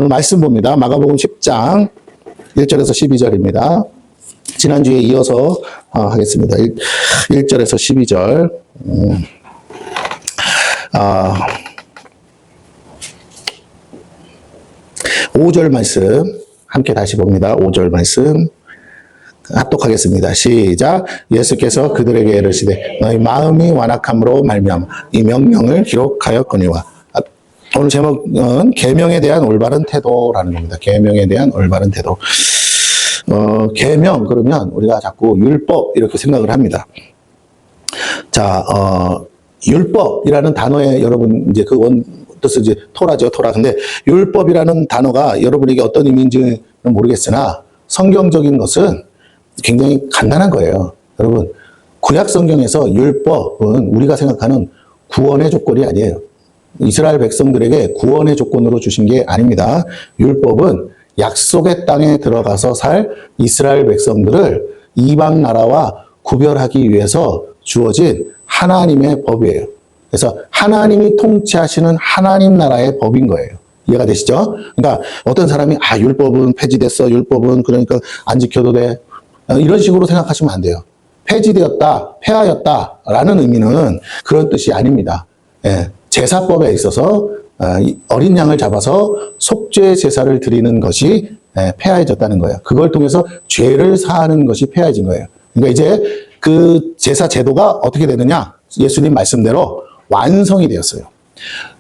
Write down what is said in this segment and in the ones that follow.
오늘 말씀 봅니다. 마가복음 10장 1절에서 12절입니다. 지난주에 이어서 하겠습니다. 1절에서 12절. 5절 말씀 함께 다시 봅니다. 5절 말씀 합독하겠습니다. 시작. 예수께서 그들에게 이르시되 너희 마음이 완악함으로 말미암아 이 명령을 기록하였거니와. 오늘 제목은 계명에 대한 올바른 태도라는 겁니다. 계명에 대한 올바른 태도. 계명 그러면 우리가 자꾸 율법 이렇게 생각을 합니다. 자, 율법이라는 단어에 여러분 이제 그 뜻은 이제 토라죠, 토라. 근데 율법이라는 단어가 여러분에게 어떤 의미인지는 모르겠으나 성경적인 것은 굉장히 간단한 거예요. 여러분, 구약 성경에서 율법은 우리가 생각하는 구원의 조건이 아니에요. 이스라엘 백성들에게 구원의 조건으로 주신 게 아닙니다. 율법은 약속의 땅에 들어가서 살 이스라엘 백성들을 이방 나라와 구별하기 위해서 주어진 하나님의 법이에요. 그래서 하나님이 통치하시는 하나님 나라의 법인 거예요. 이해가 되시죠? 그러니까 어떤 사람이 율법은 폐지됐어. 율법은 그러니까 안 지켜도 돼. 이런 식으로 생각하시면 안 돼요. 폐지되었다, 폐하였다라는 의미는 그런 뜻이 아닙니다. 예, 제사법에 있어서 어린 양을 잡아서 속죄 제사를 드리는 것이 폐하해졌다는 거예요. 그걸 통해서 죄를 사하는 것이 폐하해진 거예요. 그러니까 이제 그 제사 제도가 어떻게 되느냐? 예수님 말씀대로 완성이 되었어요.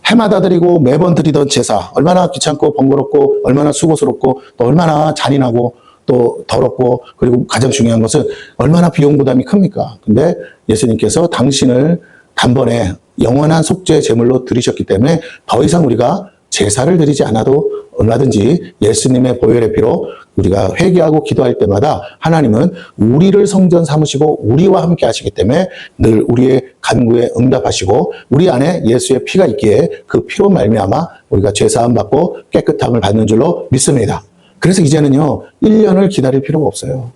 해마다 드리고 매번 드리던 제사, 얼마나 귀찮고 번거롭고 얼마나 수고스럽고 또 얼마나 잔인하고 또 더럽고, 그리고 가장 중요한 것은 얼마나 비용 부담이 큽니까? 근데 예수님께서 당신을 단번에 영원한 속죄 제물로 드리셨기 때문에 더 이상 우리가 제사를 드리지 않아도 얼마든지 예수님의 보혈의 피로 우리가 회개하고 기도할 때마다 하나님은 우리를 성전 삼으시고 우리와 함께 하시기 때문에 늘 우리의 간구에 응답하시고 우리 안에 예수의 피가 있기에 그 피로 말미암아 우리가 죄사함 받고 깨끗함을 받는 줄로 믿습니다. 그래서 이제는요, 1년을 기다릴 필요가 없어요.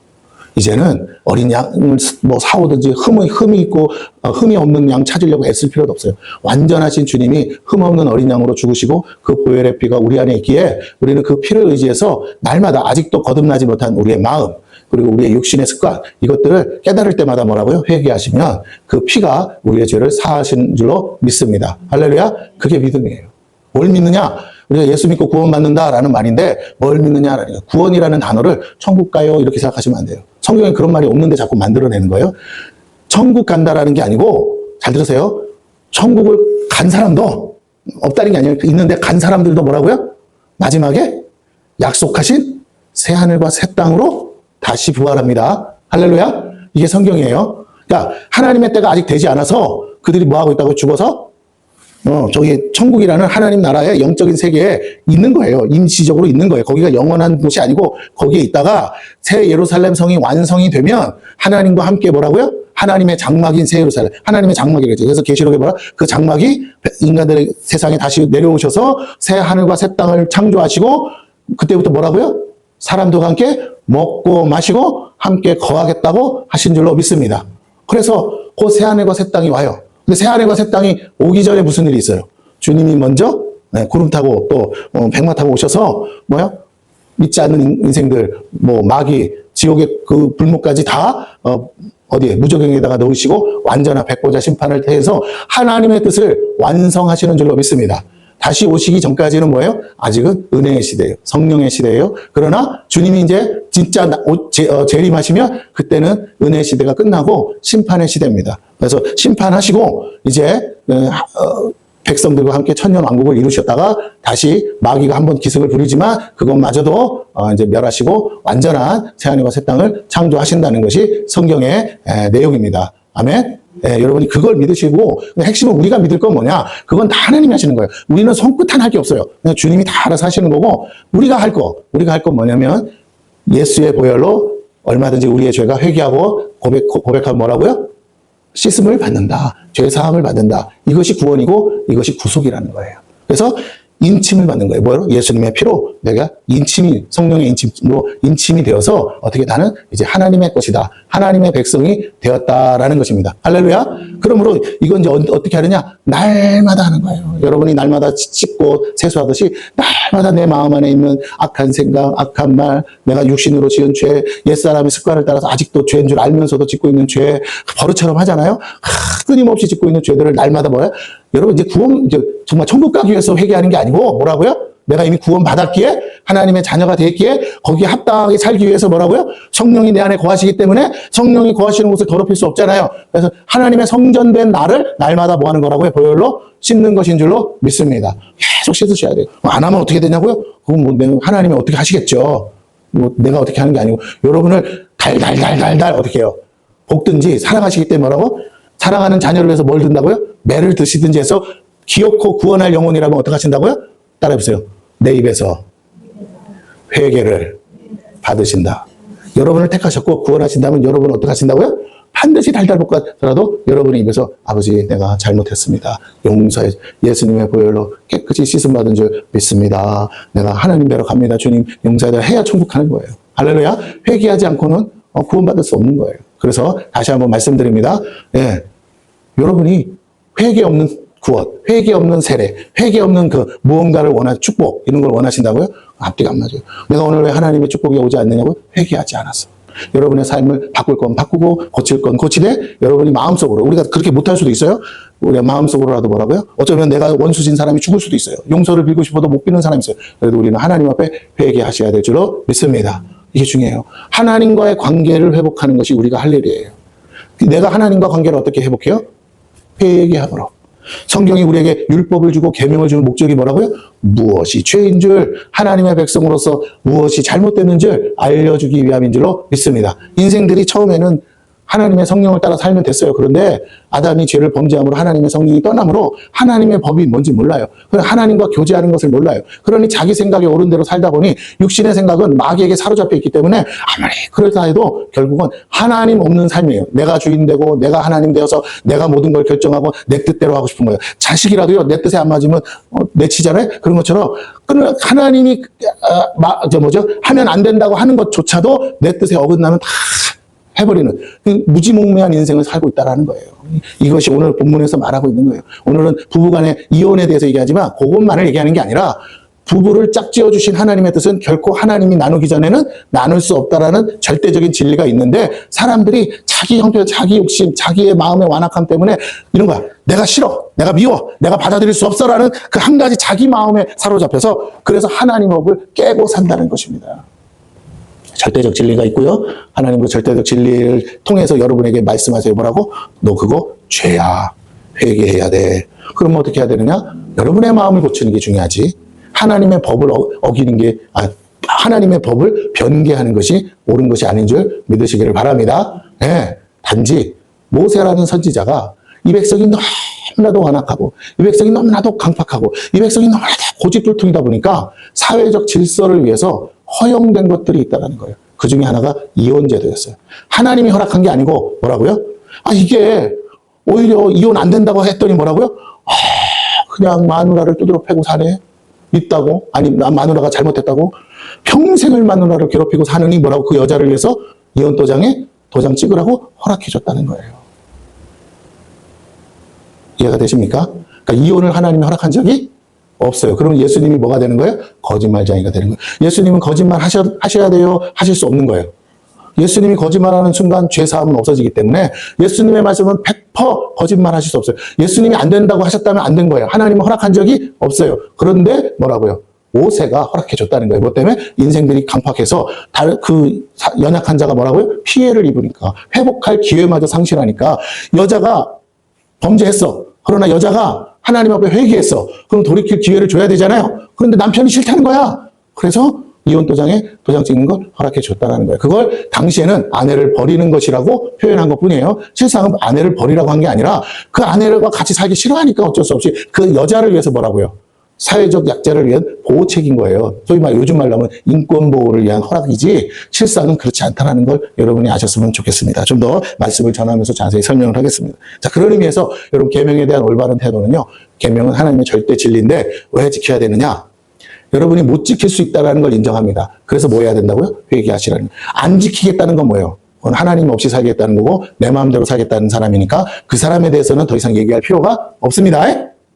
이제는 어린 양을 사오든지 흠이 있고 흠이 없는 양 찾으려고 애쓸 필요도 없어요. 완전하신 주님이 흠 없는 어린 양으로 죽으시고 그 보혈의 피가 우리 안에 있기에 우리는 그 피를 의지해서 날마다 아직도 거듭나지 못한 우리의 마음, 그리고 우리의 육신의 습관, 이것들을 깨달을 때마다 뭐라고요? 회개하시면 그 피가 우리의 죄를 사하신 줄로 믿습니다. 할렐루야? 그게 믿음이에요. 뭘 믿느냐? 우리가 예수 믿고 구원받는다라는 말인데 뭘 믿느냐? 구원이라는 단어를 천국 가요 이렇게 생각하시면 안 돼요. 성경에 그런 말이 없는데 자꾸 만들어내는 거예요. 천국 간다라는 게 아니고, 잘 들으세요. 천국을 간 사람도 없다는 게 아니에요. 있는데 간 사람들도 뭐라고요? 마지막에 약속하신 새하늘과 새 땅으로 다시 부활합니다. 할렐루야? 이게 성경이에요. 그러니까 하나님의 때가 아직 되지 않아서 그들이 뭐하고 있다고? 죽어서 저기 천국이라는 하나님 나라의 영적인 세계에 있는 거예요. 임시적으로 있는 거예요. 거기가 영원한 곳이 아니고 거기에 있다가 새 예루살렘 성이 완성이 되면 하나님과 함께 뭐라고요? 하나님의 장막인 새 예루살렘. 하나님의 장막이겠죠. 그래서 계시록에 뭐라? 그 장막이 인간들의 세상에 다시 내려오셔서 새 하늘과 새 땅을 창조하시고 그때부터 뭐라고요? 사람들과 함께 먹고 마시고 함께 거하겠다고 하신 줄로 믿습니다. 그래서 그 새 하늘과 새 땅이 와요. 근데 새 하늘과 새 땅이 오기 전에 무슨 일이 있어요? 주님이 먼저 구름 타고 또 백마 타고 오셔서 믿지 않는 인생들, 마귀, 지옥의 그 불못까지 다 어디에 무저갱에다가 넣으시고 완전한 백보자 심판을 해서 하나님의 뜻을 완성하시는 줄로 믿습니다. 다시 오시기 전까지는 뭐예요? 아직은 은혜의 시대예요. 성령의 시대예요. 그러나 주님이 이제 진짜 재림하시면 그때는 은혜의 시대가 끝나고 심판의 시대입니다. 그래서 심판하시고 이제 백성들과 함께 천년왕국을 이루셨다가 다시 마귀가 한번 기승을 부리지만 그것마저도 이제 멸하시고 완전한 새하늘과 새 땅을 창조하신다는 것이 성경의 내용입니다. 아멘. 여러분이 그걸 믿으시고, 핵심은 우리가 믿을 건 뭐냐? 그건 다 하나님이 하시는 거예요. 우리는 손끝 하나 할 게 없어요. 그냥 주님이 다 알아서 하시는 거고, 우리가 할 건 뭐냐면, 예수의 보혈로 얼마든지 우리의 죄가 회개하고 고백하면 뭐라고요? 씻음을 받는다. 죄 사함을 받는다. 이것이 구원이고, 이것이 구속이라는 거예요. 그래서 인침을 받는 거예요. 뭐요? 예수님의 피로 내가 성령의 인침으로 인침이 되어서 어떻게 나는 이제 하나님의 것이다. 하나님의 백성이 되었다라는 것입니다. 할렐루야. 그러므로 이건 이제 어떻게 하느냐? 날마다 하는 거예요. 여러분이 날마다 씻고 세수하듯이 날마다 내 마음 안에 있는 악한 생각, 악한 말, 내가 육신으로 지은 죄, 옛사람의 습관을 따라서 아직도 죄인 줄 알면서도 짓고 있는 죄, 버릇처럼 하잖아요. 끊임없이 짓고 있는 죄들을 날마다 뭐야? 여러분 이제 이제 정말 천국 가기 위해서 회개하는 게 아니고 뭐라고요? 내가 이미 구원 받았기에 하나님의 자녀가 됐기에 거기에 합당하게 살기 위해서 뭐라고요? 성령이 내 안에 거하시기 때문에 성령이 거하시는 곳을 더럽힐 수 없잖아요. 그래서 하나님의 성전된 나를 날마다 뭐 하는 거라고요? 보혈로 씻는 것인 줄로 믿습니다. 계속 씻으셔야 돼요. 안 하면 어떻게 되냐고요? 그건 뭐 하나님이 어떻게 하시겠죠. 뭐 내가 어떻게 하는 게 아니고 여러분을 달달달달달 어떻게 해요? 볶든지 사랑하시기 때문에 뭐라고? 사랑하는 자녀를 위해서 뭘 든다고요? 매를 드시든지 해서 기어코 구원할 영혼이라면 어떻게 하신다고요? 따라해보세요. 내 입에서 회개를 받으신다. 여러분을 택하셨고 구원하신다면 여러분은 어떻게 하신다고요? 반드시 달달 볶아서라도 여러분의 입에서 아버지 내가 잘못했습니다. 용서해 예수님의 보혈로 깨끗이 씻음받은 줄 믿습니다. 내가 하나님께로 갑니다. 주님 용서해 해야 천국 가는 거예요. 할렐루야. 회개하지 않고는 구원받을 수 없는 거예요. 그래서 다시 한번 말씀드립니다. 예, 여러분이 회개 없는 구원, 회개 없는 세례, 회개 없는 그 무언가를 축복 이런 걸 원하신다고요? 앞뒤가 안 맞아요. 내가 오늘 왜 하나님의 축복이 오지 않느냐고요? 회개하지 않았어. 여러분의 삶을 바꿀 건 바꾸고 고칠 건 고치되 여러분이 마음속으로 우리가 그렇게 못할 수도 있어요. 우리가 마음속으로라도 뭐라고요? 어쩌면 내가 원수진 사람이 죽을 수도 있어요. 용서를 빌고 싶어도 못 빌는 사람이 있어요. 그래도 우리는 하나님 앞에 회개하셔야 될 줄로 믿습니다. 이게 중요해요. 하나님과의 관계를 회복하는 것이 우리가 할 일이에요. 내가 하나님과 관계를 어떻게 회복해요? 회개함으로. 성경이 우리에게 율법을 주고 계명을 주는 목적이 뭐라고요? 무엇이 죄인 줄 하나님의 백성으로서 무엇이 잘못됐는 줄 알려주기 위함인 줄로 믿습니다. 인생들이 처음에는 하나님의 성령을 따라 살면 됐어요. 그런데 아담이 죄를 범죄함으로 하나님의 성령이 떠남으로 하나님의 법이 뭔지 몰라요. 하나님과 교제하는 것을 몰라요. 그러니 자기 생각에 옳은 대로 살다 보니 육신의 생각은 마귀에게 사로잡혀 있기 때문에 아무리 그렇다 해도 결국은 하나님 없는 삶이에요. 내가 주인 되고 내가 하나님 되어서 내가 모든 걸 결정하고 내 뜻대로 하고 싶은 거예요. 자식이라도요. 내 뜻에 안 맞으면 내치잖아요. 그런 것처럼 하나님이 하면 안 된다고 하는 것조차도 내 뜻에 어긋나면 다 해버리는 무지몽매한 인생을 살고 있다는 거예요. 이것이 오늘 본문에서 말하고 있는 거예요. 오늘은 부부간의 이혼에 대해서 얘기하지만 그것만을 얘기하는 게 아니라 부부를 짝지어 주신 하나님의 뜻은 결코 하나님이 나누기 전에는 나눌 수 없다라는 절대적인 진리가 있는데 사람들이 자기 형편, 자기 욕심, 자기의 마음의 완악함 때문에 이런 거야. 내가 싫어, 내가 미워, 내가 받아들일 수 없어라는 그 한 가지 자기 마음에 사로잡혀서 그래서 하나님의 법을 깨고 산다는 것입니다. 절대적 진리가 있고요. 하나님 그 절대적 진리를 통해서 여러분에게 말씀하세요. 뭐라고? 너 그거 죄야. 회개해야 돼. 그럼 어떻게 해야 되느냐? 여러분의 마음을 고치는 게 중요하지. 하나님의 법을 어기는 게, 하나님의 법을 변개하는 것이 옳은 것이 아닌 줄 믿으시기를 바랍니다. 네. 단지 모세라는 선지자가 이 백성이 너무나도 완악하고 이 백성이 너무나도 강팍하고 이 백성이 너무나도 고집불통이다 보니까 사회적 질서를 위해서 허용된 것들이 있다는 거예요. 그 중에 하나가 이혼제도였어요. 하나님이 허락한 게 아니고 뭐라고요? 이게 오히려 이혼 안 된다고 했더니 뭐라고요? 그냥 마누라를 두드러 패고 사네? 있다고? 아니 마누라가 잘못했다고? 평생을 마누라를 괴롭히고 사느니 뭐라고 그 여자를 위해서 이혼 도장에 도장 찍으라고 허락해줬다는 거예요. 이해가 되십니까? 그러니까 이혼을 하나님이 허락한 적이 없어요. 그러면 예수님이 뭐가 되는 거예요? 거짓말쟁이가 되는 거예요. 예수님은 거짓말 하셔야 돼요? 하실 수 없는 거예요. 예수님이 거짓말하는 순간 죄사함은 없어지기 때문에 예수님의 말씀은 100% 거짓말 하실 수 없어요. 예수님이 안 된다고 하셨다면 안 된 거예요. 하나님은 허락한 적이 없어요. 그런데 뭐라고요? 모세가 허락해 줬다는 거예요. 뭐 때문에? 인생들이 강팍해서 그 연약한 자가 뭐라고요? 피해를 입으니까. 회복할 기회마저 상실하니까. 여자가 범죄했어. 그러나 여자가 하나님 앞에 회개했어. 그럼 돌이킬 기회를 줘야 되잖아요. 그런데 남편이 싫다는 거야. 그래서 이혼 도장에 도장 찍는 걸 허락해 줬다는 거예요. 그걸 당시에는 아내를 버리는 것이라고 표현한 것 뿐이에요. 실상은 아내를 버리라고 한 게 아니라 그 아내와 같이 살기 싫어하니까 어쩔 수 없이 그 여자를 위해서 뭐라고요? 사회적 약자를 위한 보호책인 거예요. 소위 말 요즘 말로 하면 인권 보호를 위한 허락이지 실상은 그렇지 않다는 걸 여러분이 아셨으면 좋겠습니다. 좀 더 말씀을 전하면서 자세히 설명을 하겠습니다. 자, 그런 의미에서 여러분 계명에 대한 올바른 태도는요. 계명은 하나님의 절대 진리인데 왜 지켜야 되느냐? 여러분이 못 지킬 수 있다는 걸 인정합니다. 그래서 뭐 해야 된다고요? 회개하시라는. 안 지키겠다는 건 뭐예요? 그건 하나님 없이 살겠다는 거고 내 마음대로 살겠다는 사람이니까 그 사람에 대해서는 더 이상 얘기할 필요가 없습니다.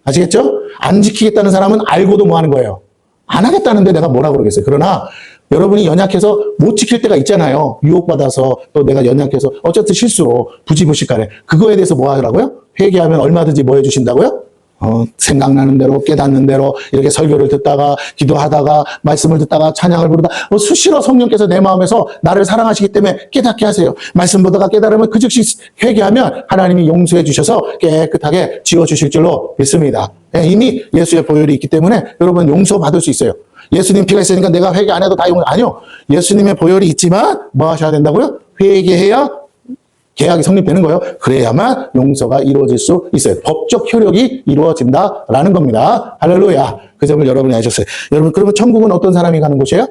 아시겠죠? 안 지키겠다는 사람은 알고도 뭐 하는 거예요? 안 하겠다는데 내가 뭐라 그러겠어요? 그러나 여러분이 연약해서 못 지킬 때가 있잖아요. 유혹받아서 또 내가 연약해서 어쨌든 실수로 부지불식간에 그거에 대해서 뭐 하라고요? 회개하면 얼마든지 뭐 해주신다고요? 생각나는 대로 깨닫는 대로 이렇게 설교를 듣다가 기도하다가 말씀을 듣다가 찬양을 부르다 수시로 성령께서 내 마음에서 나를 사랑하시기 때문에 깨닫게 하세요. 말씀 보다가 깨달으면 그 즉시 회개하면 하나님이 용서해 주셔서 깨끗하게 지워주실 줄로 믿습니다. 이미 예수의 보혈이 있기 때문에 여러분 용서받을 수 있어요. 예수님 피가 있으니까 내가 회개 안 해도 다 용서. 아니요. 예수님의 보혈이 있지만 뭐 하셔야 된다고요? 회개해야 계약이 성립되는 거예요. 그래야만 용서가 이루어질 수 있어요. 법적 효력이 이루어진다라는 겁니다. 할렐루야. 그 점을 여러분이 아셨어요. 여러분, 그러면 천국은 어떤 사람이 가는 곳이에요?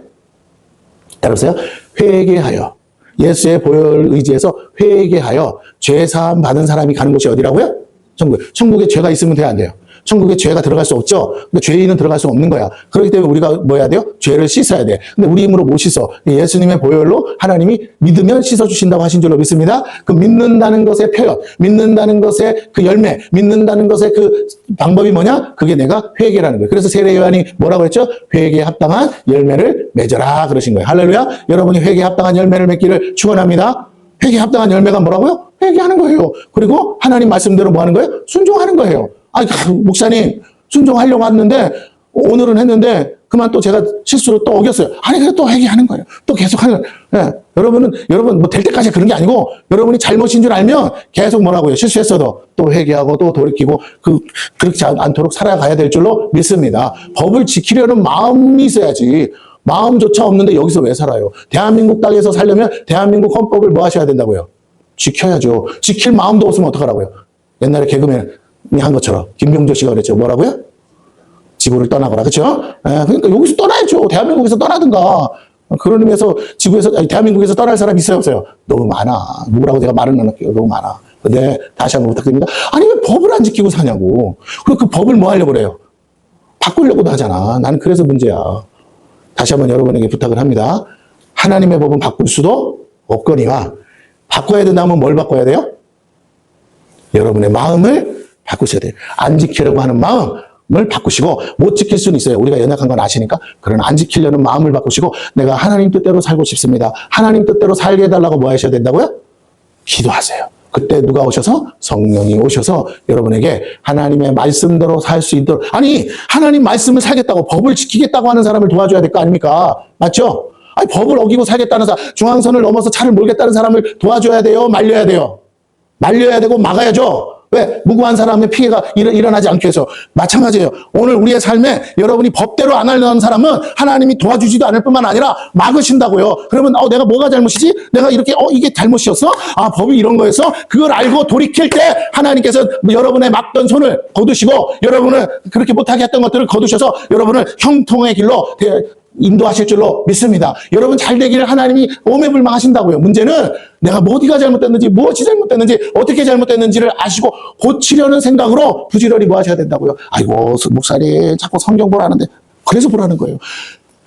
따라오세요. 회개하여. 예수의 보혈 의지에서 회개하여 죄사함 받은 사람이 가는 곳이 어디라고요? 천국. 천국에 죄가 있으면 돼야 안 돼요. 천국에 죄가 들어갈 수 없죠. 근데 죄인은 들어갈 수 없는 거야. 그렇기 때문에 우리가 뭐 해야 돼요? 죄를 씻어야 돼. 근데 우리 힘으로 못 씻어. 예수님의 보혈로 하나님이 믿으면 씻어주신다고 하신 줄로 믿습니다. 그 믿는다는 것의 표현, 믿는다는 것의 그 열매, 믿는다는 것의 그 방법이 뭐냐? 그게 내가 회개라는 거예요. 그래서 세례 요한이 뭐라고 했죠? 회개에 합당한 열매를 맺어라 그러신 거예요. 할렐루야. 여러분이 회개에 합당한 열매를 맺기를 축원합니다. 회개에 합당한 열매가 뭐라고요? 회개하는 거예요. 그리고 하나님 말씀대로 뭐 하는 거예요? 순종하는 거예요. 아니, 목사님, 순종하려고 했는데, 오늘은 했는데, 그만 또 제가 실수로 또 어겼어요. 아니, 그래 또 회개하는 거예요. 또 계속 하는 거예요. 예. 여러분, 뭐 될 때까지 그런 게 아니고, 여러분이 잘못인 줄 알면 계속 뭐라고요? 실수했어도 또 회개하고 또 돌이키고, 그렇지 않도록 살아가야 될 줄로 믿습니다. 법을 지키려는 마음이 있어야지. 마음조차 없는데 여기서 왜 살아요? 대한민국 땅에서 살려면 대한민국 헌법을 뭐 하셔야 된다고요? 지켜야죠. 지킬 마음도 없으면 어떡하라고요? 옛날에 개그맨 한 것처럼 김병조 씨가 그랬죠. 뭐라고요? 지구를 떠나거라. 그렇죠? 그러니까 여기서 떠나야죠. 대한민국에서 떠나든가. 그런 의미에서 지구에서 대한민국에서 떠날 사람 있어요, 없어요? 너무 많아. 누구라고 제가 말은 안 할게요. 너무 많아. 근데 다시 한번 부탁드립니다. 아니 왜 법을 안 지키고 사냐고. 그리고 그 법을 뭐 하려고 그래요? 바꾸려고도 하잖아. 나는 그래서 문제야. 다시 한번 여러분에게 부탁을 합니다. 하나님의 법은 바꿀 수도 없거니와 바꿔야 된다면 뭘 바꿔야 돼요? 여러분의 마음을 바꾸셔야 돼요. 안 지키려고 하는 마음을 바꾸시고 못 지킬 수는 있어요. 우리가 연약한 건 아시니까. 그러나 안 지키려는 마음을 바꾸시고 내가 하나님 뜻대로 살고 싶습니다. 하나님 뜻대로 살게 해달라고 뭐 하셔야 된다고요? 기도하세요. 그때 누가 오셔서? 성령이 오셔서 여러분에게 하나님의 말씀대로 살 수 있도록 아니 하나님 말씀을 살겠다고 법을 지키겠다고 하는 사람을 도와줘야 될 거 아닙니까? 맞죠? 아니 법을 어기고 살겠다는 사람 중앙선을 넘어서 차를 몰겠다는 사람을 도와줘야 돼요? 말려야 돼요? 말려야 되고 막아야죠. 왜? 무고한 사람의 피해가 일어나지 않기 위해서. 마찬가지예요. 오늘 우리의 삶에 여러분이 법대로 안 하려는 사람은 하나님이 도와주지도 않을 뿐만 아니라 막으신다고요. 그러면 내가 뭐가 잘못이지? 내가 이렇게 이게 잘못이었어? 아 법이 이런 거였어? 그걸 알고 돌이킬 때 하나님께서 여러분의 막던 손을 거두시고 여러분을 그렇게 못하게 했던 것들을 거두셔서 여러분을 형통의 길로 인도하실 줄로 믿습니다. 여러분 잘 되기를 하나님이 오매불망하신다고요. 문제는 내가 어디가 잘못됐는지 무엇이 잘못됐는지 어떻게 잘못됐는지를 아시고 고치려는 생각으로 부지런히 뭐 하셔야 된다고요. 아이고 목사님 자꾸 성경 보라는데 그래서 보라는 거예요.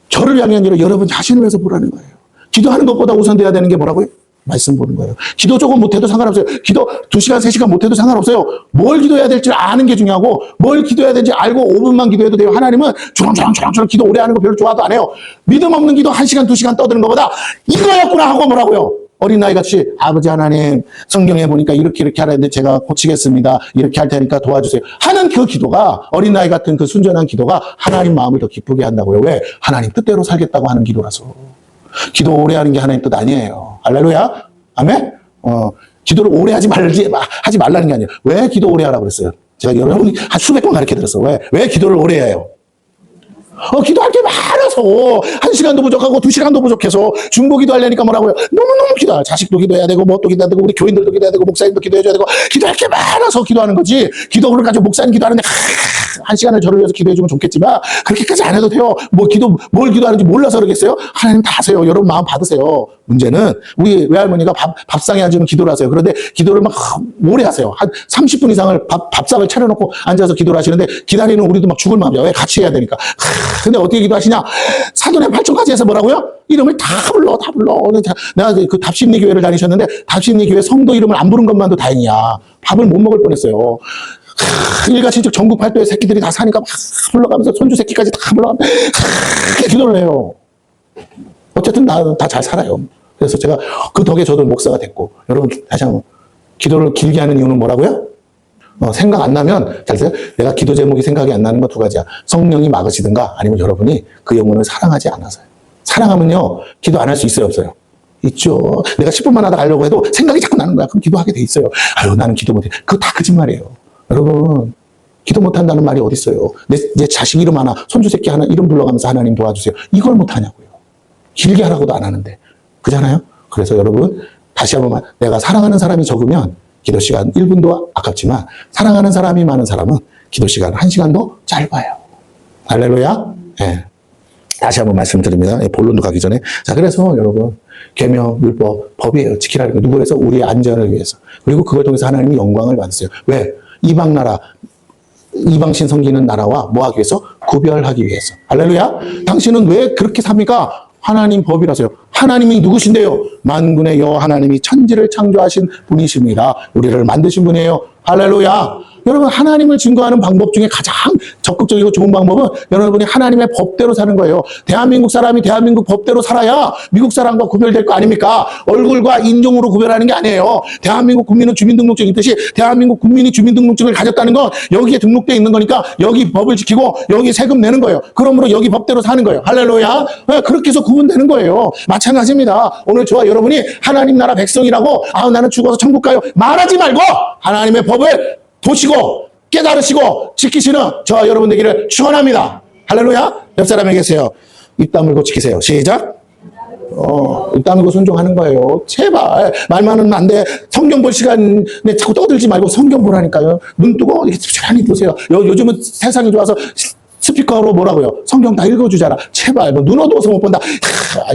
저를 향한 아니라 여러분 자신을 위해서 보라는 거예요. 기도하는 것보다 우선돼야 되는 게 뭐라고요? 말씀 보는 거예요. 기도 조금 못해도 상관없어요. 기도 2시간, 3시간 못해도 상관없어요. 뭘 기도해야 될지 아는 게 중요하고 뭘 기도해야 될지 알고 5분만 기도해도 돼요. 하나님은 주렁주렁 기도 오래 하는 거 별로 좋아도 안 해요. 믿음 없는 기도 1시간, 2시간 떠드는 것보다 이거였구나 하고 뭐라고요? 어린아이같이 아버지 하나님 성경에 보니까 이렇게 하라는데 제가 고치겠습니다. 이렇게 할 테니까 도와주세요. 하는 그 기도가 어린아이 같은 그 순전한 기도가 하나님 마음을 더 기쁘게 한다고요. 왜? 하나님 뜻대로 살겠다고 하는 기도라서. 기도 오래 하는 게 하나님 뜻 아니에요. 할렐루야. 아멘. 기도를 오래 하지 말라는 게 아니에요. 왜 기도 오래 하라고 그랬어요? 제가 여러분이 한 수백 번 가르쳐 드렸어. 왜 기도를 오래 해요? 기도할 게 많아서 많아서 1시간도 부족하고 2시간도 부족해서 중보 기도하려니까 뭐라고요? 너무너무 기도해요. 자식도 기도해야 되고 뭐 또 기도해야 되고 우리 교인들도 기도해야 되고 목사님도 기도해줘야 되고 기도할 게 많아서 기도하는 거지. 기도를 가지고 목사님 기도하는데 1시간을 저를 위해서 기도해주면 좋겠지만 그렇게까지 안 해도 돼요. 뭘 기도하는지 몰라서 그러겠어요? 하나님 다 아세요. 여러분 마음 받으세요. 문제는 우리 외할머니가 밥상에 앉으면 기도를 하세요. 그런데 기도를 막 오래 하세요. 한 30분 이상을 밥상을 차려놓고 앉아서 기도를 하시는데 기다리는 우리도 막 죽을 마음이야. 왜? 같이 해야 되니까. 근데 어떻게 기도하시냐? 사돈의 8촌까지 해서 뭐라고요? 이름을 다 불러. 내가 그 답심리 교회를 다니셨는데 답심리 교회 성도 이름을 안 부른 것만도 다행이야. 밥을 못 먹을 뻔했어요. 일가친척 전국 팔도의 새끼들이 다 사니까 막 불러가면서 손주 새끼까지 다 불러가면서 기도를 해요. 어쨌든 나 다 잘 살아요. 그래서 제가 그 덕에 저도 목사가 됐고, 여러분 다시 한번 기도를 길게 하는 이유는 뭐라고요? 생각 안 나면 잘 들어요. 내가 기도 제목이 생각이 안 나는 거 두 가지야. 성령이 막으시든가 아니면 여러분이 그 영혼을 사랑하지 않아서요. 사랑하면요 기도 안 할 수 있어요, 없어요? 있죠. 내가 10분만 하다 가려고 해도 생각이 자꾸 나는 거야. 그럼 기도하게 돼 있어요. 아유 나는 기도 못해. 그거 다 거짓말이에요. 여러분 기도 못한다는 말이 어디 있어요? 내 자식 이름 하나, 손주 새끼 하나 이름 불러가면서 하나님 도와주세요. 이걸 못하냐고요. 길게 하라고도 안 하는데. 그잖아요? 그래서 여러분 다시 한번 내가 사랑하는 사람이 적으면 기도 시간 1분도 아깝지만 사랑하는 사람이 많은 사람은 기도 시간 1시간도 짧아요. 할렐루야. 네. 다시 한번 말씀드립니다. 본론도 가기 전에. 자, 그래서 여러분 계명, 율법, 법이에요. 지키라는 거. 누구를 해서? 우리의 안전을 위해서. 그리고 그걸 통해서 하나님이 영광을 받으세요. 왜? 이방 나라, 이방신 섬기는 나라와 뭐 하기 위해서? 구별하기 위해서. 할렐루야. 당신은 왜 그렇게 삽니까? 하나님 법이라서요. 하나님이 누구신데요? 만군의 여호와 하나님이 천지를 창조하신 분이십니다. 우리를 만드신 분이에요. 할렐루야. 여러분 하나님을 증거하는 방법 중에 가장 적극적이고 좋은 방법은 여러분이 하나님의 법대로 사는 거예요. 대한민국 사람이 대한민국 법대로 살아야 미국 사람과 구별될 거 아닙니까? 얼굴과 인종으로 구별하는 게 아니에요. 대한민국 국민은 주민등록증이 있듯이 대한민국 국민이 주민등록증을 가졌다는 건 여기에 등록되어 있는 거니까 여기 법을 지키고 여기 세금 내는 거예요. 그러므로 여기 법대로 사는 거예요. 할렐루야. 그렇게 해서 구분되는 거예요. 마찬가지입니다. 오늘 저와 여러분이 하나님 나라 백성이라고 나는 죽어서 천국 가요 말하지 말고 하나님의 법을 보시고 깨달으시고 지키시는 저와 여러분 되기를 축원합니다. 할렐루야. 옆 사람에게 계세요. 입 다물고 지키세요. 시작. 입 다물고 순종하는 거예요. 제발 말 많으면 안 돼. 성경 볼 시간에 자꾸 떠들지 말고 성경 보라니까요. 눈 뜨고 이렇게 편히 보세요. 요즘은 세상이 좋아서 스피커로 뭐라고요? 성경 다 읽어주잖아. 제발 눈 어두워서 못 본다.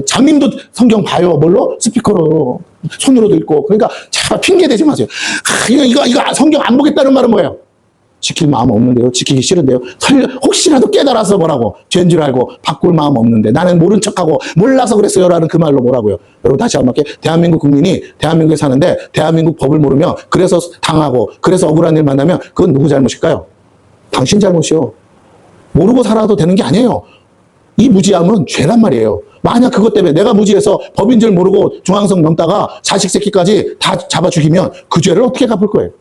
장님도 성경 봐요. 뭘로? 스피커로. 손으로도 읽고. 그러니까 제발 핑계 대지 마세요. 이거 성경 안 보겠다는 말은 뭐예요? 지킬 마음 없는데요. 지키기 싫은데요. 혹시라도 깨달아서 뭐라고? 죄인 줄 알고 바꿀 마음 없는데 나는 모른 척하고 몰라서 그랬어요. 라는 그 말로 뭐라고요? 여러분 다시 한번 할게요. 대한민국 국민이 대한민국에 사는데 대한민국 법을 모르면 그래서 당하고 그래서 억울한 일 만나면 그건 누구 잘못일까요? 당신 잘못이요. 모르고 살아도 되는 게 아니에요. 이 무지함은 죄란 말이에요. 만약 그것 때문에 내가 무지해서 법인 줄 모르고 중앙선 넘다가 자식 새끼까지 다 잡아 죽이면 그 죄를 어떻게 갚을 거예요?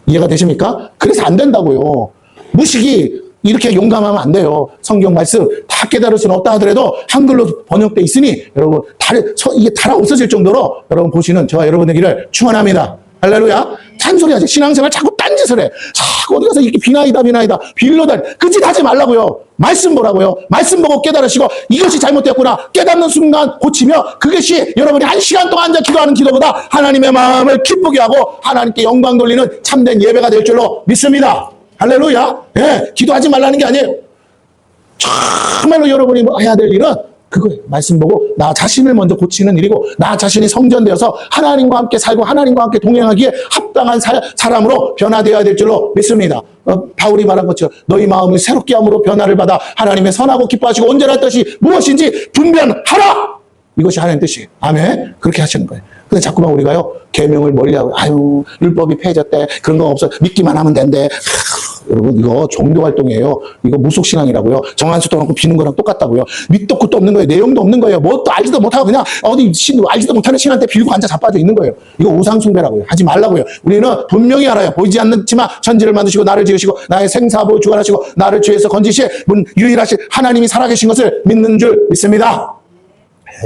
이해가 되십니까? 그래서 안 된다고요. 무식이 이렇게 용감하면 안 돼요. 성경 말씀 다 깨달을 수는 없다 하더라도 한글로 번역돼 있으니 여러분 이게 달아 없어질 정도로 여러분 보시는 저와 여러분에게를 축원합니다. 할렐루야. 잔소리하지. 신앙생활 자꾸 딴짓을 해. 자꾸 어디 가서 이렇게 비나이다 빌로다 그 짓 하지 말라고요. 말씀 보라고요. 말씀 보고 깨달으시고 이것이 잘못됐구나 깨닫는 순간 고치며 그것이 여러분이 1시간 동안 앉아 기도하는 기도보다 하나님의 마음을 기쁘게 하고 하나님께 영광 돌리는 참된 예배가 될 줄로 믿습니다. 할렐루야. 예, 기도하지 말라는 게 아니에요. 정말로 여러분이 해야 될 일은 그거예요. 말씀 보고 나 자신을 먼저 고치는 일이고 나 자신이 성전되어서 하나님과 함께 살고 하나님과 함께 동행하기에 합당한 사람으로 변화되어야 될 줄로 믿습니다. 바울이 말한 것처럼 너희 마음을 새롭게 함으로 변화를 받아 하나님의 선하고 기뻐하시고 온전한 뜻이 무엇인지 분별하라. 이것이 하나님의 뜻이에요. 아멘. 그렇게 하시는 거예요. 근데 자꾸만 우리가요 계명을 멀리하고 아유 율법이 폐해졌대 그런 거 없어 믿기만 하면 된대. 여러분 이거 종교 활동이에요. 이거 무속신앙이라고요. 정한수 떠놓고 비는 거랑 똑같다고요. 밑도 끝도 없는 거예요. 내용도 없는 거예요. 뭐 또 알지도 못하고 그냥 어디 알지도 못하는 신한테 빌고 앉아 자빠져 있는 거예요. 이거 우상숭배라고요. 하지 말라고요. 우리는 분명히 알아요. 보이지 않지만 천지를 만드시고 나를 지으시고 나의 생사부 주관하시고 나를 죄에서 건지시 문 유일하신 하나님이 살아계신 것을 믿는 줄 믿습니다.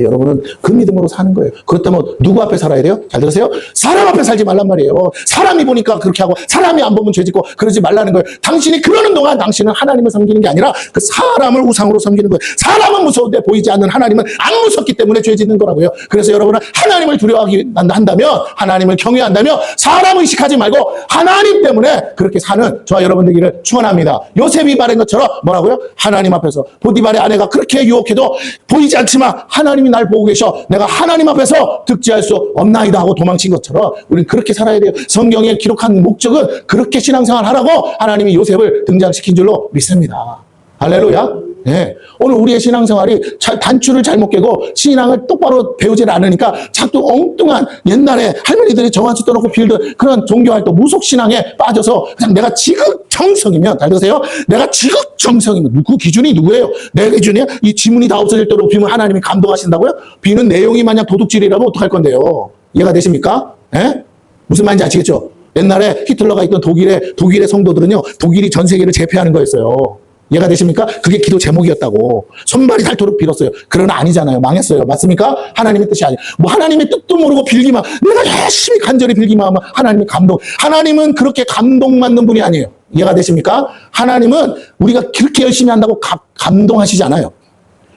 여러분은 그 믿음으로 사는 거예요. 그렇다면 누구 앞에 살아야 돼요? 잘 들으세요. 사람 앞에 살지 말란 말이에요. 사람이 보니까 그렇게 하고 사람이 안 보면 죄짓고 그러지 말라는 거예요. 당신이 그러는 동안 당신은 하나님을 섬기는 게 아니라 그 사람을 우상으로 섬기는 거예요. 사람은 무서운데 보이지 않는 하나님은 안 무섭기 때문에 죄짓는 거라고요. 그래서 여러분은 하나님을 두려워하기 한다면, 하나님을 경외한다면 사람 의식하지 말고 하나님 때문에 그렇게 사는 저와 여러분 되기를 축원합니다. 요셉이 말한 것처럼 뭐라고요? 하나님 앞에서 보디발의 아내가 그렇게 유혹해도 보이지 않지만 하나님이 날 보고 계셔. 내가 하나님 앞에서 득지할 수 없나이다 하고 도망친 것처럼 우리는 그렇게 살아야 돼요. 성경에 기록한 목적은 그렇게 신앙생활 하라고 하나님이 요셉을 등장시킨 줄로 믿습니다. 할렐루야. 네. 오늘 우리의 신앙생활이 단추를 잘못 깨고 신앙을 똑바로 배우질 않으니까 자꾸 엉뚱한 옛날에 할머니들이 정한수 떠놓고 빌던 그런 종교활동 무속신앙에 빠져서 그냥 내가 지극정성이면, 잘 들으세요? 내가 지극정성이면 그 기준이 누구예요? 내 기준이야? 이 지문이 다 없어질 대로 비면 하나님이 감동하신다고요? 비는 내용이 만약 도둑질이라면 어떡할 건데요? 이해가 되십니까? 예? 무슨 말인지 아시겠죠? 옛날에 히틀러가 있던 독일의 성도들은요, 독일이 전 세계를 제패하는 거였어요. 이해가 되십니까? 그게 기도 제목이었다고. 손발이 닳도록 빌었어요. 그러나 아니잖아요. 망했어요. 맞습니까? 하나님의 뜻이 아니에요. 뭐 하나님의 뜻도 모르고 빌기만, 내가 열심히 간절히 빌기만 하면 하나님의 감동. 하나님은 그렇게 감동받는 분이 아니에요. 이해가 되십니까? 하나님은 우리가 그렇게 열심히 한다고 감동하시지 않아요.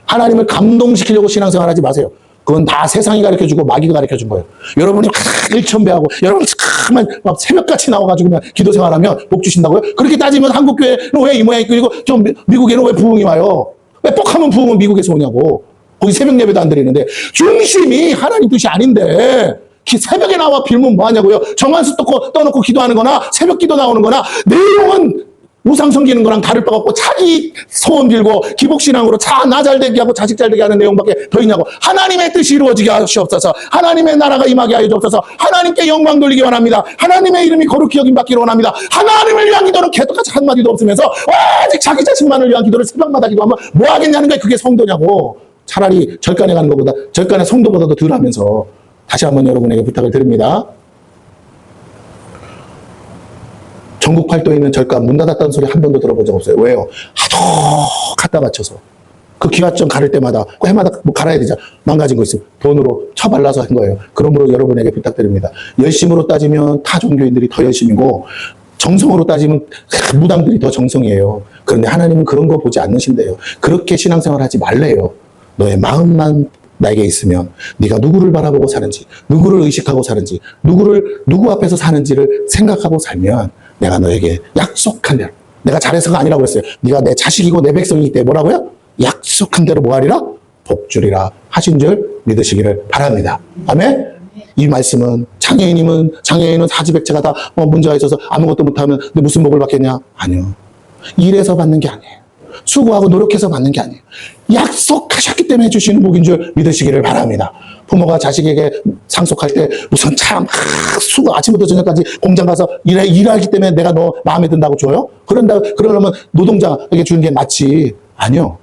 하나님을 감동시키려고 신앙생활 하지 마세요. 그건 다 세상이 가르쳐주고 마귀가 가르쳐준 거예요. 여러분이 일천배하고 여러분 막 새벽같이 나와가지고 그냥 기도생활하면 복 주신다고요? 그렇게 따지면 한국교회는 왜 이 모양이 끌리고 좀 미국에는 왜 부흥이 와요? 왜 뻑하면 부흥은 미국에서 오냐고. 거기 새벽 예배도 안 드리는데 중심이 하나님 뜻이 아닌데 새벽에 나와 빌면 뭐하냐고요? 정한수 떠놓고 기도하는 거나 새벽 기도 나오는 거나 내용은 우상 섬기는 거랑 다를 바 없고 자기 소원 빌고 기복신앙으로 나 잘 되게 하고 자식 잘 되게 하는 내용밖에 더 있냐고. 하나님의 뜻이 이루어지게 하시옵소서. 하나님의 나라가 임하게 하여 주옵소서. 하나님께 영광 돌리기 원합니다. 하나님의 이름이 거룩히 여김받기를 원합니다. 하나님을 위한 기도는 개떡같이 한마디도 없으면서 아직 자기 자신만을 위한 기도를 새벽마다 기도하면 뭐 하겠냐는 거예요. 그게 성도냐고. 차라리 절간에 가는 것보다, 절간에 성도보다도 덜 하면서. 다시 한번 여러분에게 부탁을 드립니다. 전국 팔도에 있는 절간 문 닫았다는 소리 한 번도 들어본 적 없어요. 왜요? 하도 갖다 바쳐서 그 기와점 가를 때마다 그 해마다 뭐 갈아야 되잖아. 망가진 거 있으면 돈으로 쳐발라서 한 거예요. 그러므로 여러분에게 부탁드립니다. 열심으로 따지면 타 종교인들이 더 열심이고 정성으로 따지면 무당들이 더 정성이에요. 그런데 하나님은 그런 거 보지 않으신대요. 그렇게 신앙생활 하지 말래요. 너의 마음만 나에게 있으면 네가 누구를 바라보고 사는지, 누구를 의식하고 사는지, 누구 앞에서 사는지를 생각하고 살면 내가 너에게 약속한 대로, 내가 잘해서가 아니라고 했어요. 네가 내 자식이고 내 백성이기 때문에 뭐라고요? 약속한 대로 뭐하리라? 복주리라 하신 줄 믿으시기를 바랍니다. 아멘? 이 말씀은 장애인은 사지백체가 다 문제가 있어서 아무것도 못하면 무슨 복을 받겠냐? 아니요. 일해서 받는 게 아니에요. 수고하고 노력해서 받는 게 아니에요. 약속하셨기 때문에 주시는 복인 줄 믿으시기를 바랍니다. 부모가 자식에게 상속할 때 우선 수고 아침부터 저녁까지 공장 가서 일하기 때문에 내가 너 마음에 든다고 줘요? 그러려면 노동자에게 주는 게 맞지. 아니요.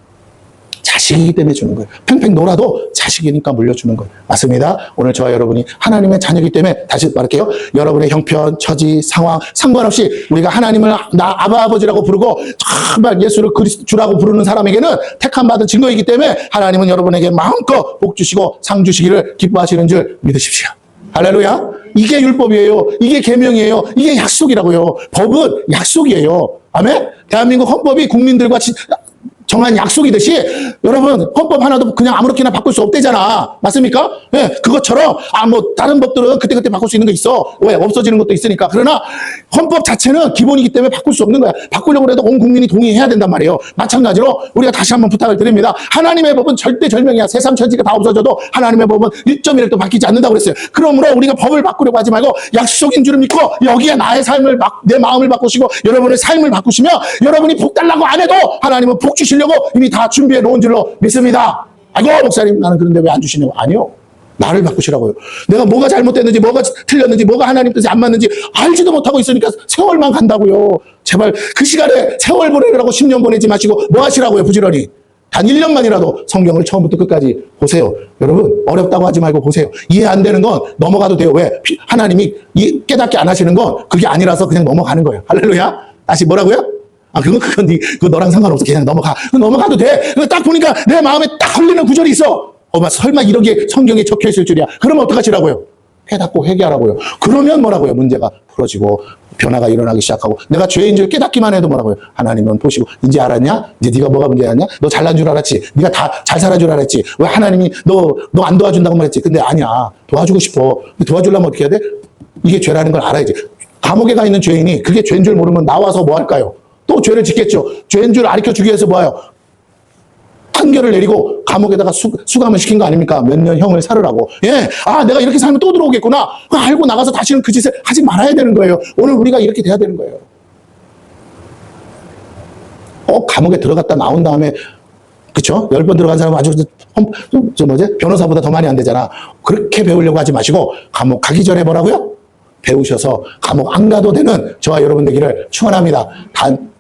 자식이기 때문에 주는 거예요. 팽팽 놀아도 자식이니까 물려주는 거예요. 맞습니다. 오늘 저와 여러분이 하나님의 자녀이기 때문에 다시 말할게요. 여러분의 형편, 처지, 상황 상관없이 우리가 하나님을 나 아바 아버지라고 부르고 정말 예수를 주라고 부르는 사람에게는 택함 받은 증거이기 때문에 하나님은 여러분에게 마음껏 복 주시고 상 주시기를 기뻐하시는 줄 믿으십시오. 할렐루야. 이게 율법이에요. 이게 계명이에요. 이게 약속이라고요. 법은 약속이에요. 아멘. 대한민국 헌법이 국민들과 정한 약속이듯이 여러분 헌법 하나도 그냥 아무렇게나 바꿀 수 없대잖아. 맞습니까? 예, 그것처럼 다른 법들은 그때그때 바꿀 수 있는 거 있어. 왜? 없어지는 것도 있으니까. 그러나 헌법 자체는 기본이기 때문에 바꿀 수 없는 거야. 바꾸려고 해도 온 국민이 동의해야 된단 말이에요. 마찬가지로 우리가 다시 한번 부탁을 드립니다. 하나님의 법은 절대절명이야. 세상천지가 다 없어져도 하나님의 법은 1.1도 바뀌지 않는다고 그랬어요. 그러므로 우리가 법을 바꾸려고 하지 말고 약속인 줄을 믿고 여기에 나의 삶을 내 마음을 바꾸시고 여러분의 삶을 바꾸시면 여러분이 복 달라고 안 해도 하나님은 복 주시려고 이미 다 준비해 놓은 줄로 믿습니다. 아이고 목사님 나는 그런데 왜 안 주시냐고. 아니요. 나를 바꾸시라고요. 내가 뭐가 잘못됐는지 뭐가 틀렸는지 뭐가 하나님 뜻에 안 맞는지 알지도 못하고 있으니까 세월만 간다고요. 제발 그 시간에 세월 보내느라고 10년 보내지 마시고 뭐 하시라고요. 부지런히. 단 1년만이라도 성경을 처음부터 끝까지 보세요. 여러분 어렵다고 하지 말고 보세요. 이해 안 되는 건 넘어가도 돼요. 왜? 하나님이 깨닫게 안 하시는 건 그게 아니라서 그냥 넘어가는 거예요. 할렐루야. 다시 뭐라고요? 그건 너랑 상관없어. 그냥 넘어가도 돼. 딱 보니까 내 마음에 딱 걸리는 구절이 있어. 설마 이런 게 성경에 적혀 있을 줄이야. 그러면 어떡하시라고요? 깨닫고 회개하라고요. 그러면 뭐라고요? 문제가 풀어지고 변화가 일어나기 시작하고, 내가 죄인 줄 깨닫기만 해도 뭐라고요? 하나님은 보시고, 이제 알았냐? 이제 네가 뭐가 문제였냐? 너 잘난 줄 알았지? 네가 다 잘 살아 줄 알았지? 왜 하나님이 너 안 도와준다고 말했지? 근데 아니야. 도와주고 싶어. 근데 도와주려면 어떻게 해야 돼? 이게 죄라는 걸 알아야지. 감옥에 가 있는 죄인이 그게 죄인 줄 모르면 나와서 뭐 할까요? 또 죄를 짓겠죠. 죄인 줄 가르쳐주기 위해서 뭐 해요? 판결을 내리고 감옥에다가 수감을 시킨 거 아닙니까? 몇 년 형을 살으라고. 예. 아, 내가 이렇게 살면 또 들어오겠구나. 그거 알고 나가서 다시는 그 짓을 하지 말아야 되는 거예요. 오늘 우리가 이렇게 돼야 되는 거예요. 감옥에 들어갔다 나온 다음에, 그쵸? 10번 들어간 사람은 아주, 변호사보다 더 많이 안 되잖아. 그렇게 배우려고 하지 마시고, 감옥 가기 전에 뭐라고요? 배우셔서 감옥 안 가도 되는 저와 여러분 되기를 축원합니다.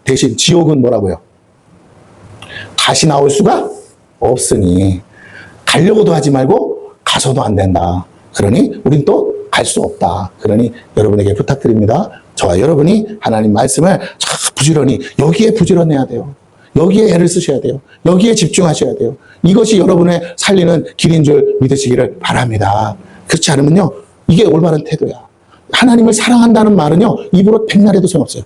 대신 지옥은 뭐라고요? 다시 나올 수가 없으니 가려고도 하지 말고 가서도 안 된다. 그러니 우린 또 갈 수 없다. 그러니 여러분에게 부탁드립니다. 저와 여러분이 하나님 말씀을 부지런히, 여기에 부지런해야 돼요. 여기에 애를 쓰셔야 돼요. 여기에 집중하셔야 돼요. 이것이 여러분의 살리는 길인 줄 믿으시기를 바랍니다. 그렇지 않으면요, 이게 올바른 태도야. 하나님을 사랑한다는 말은요, 입으로 백날 해도 소용없어요.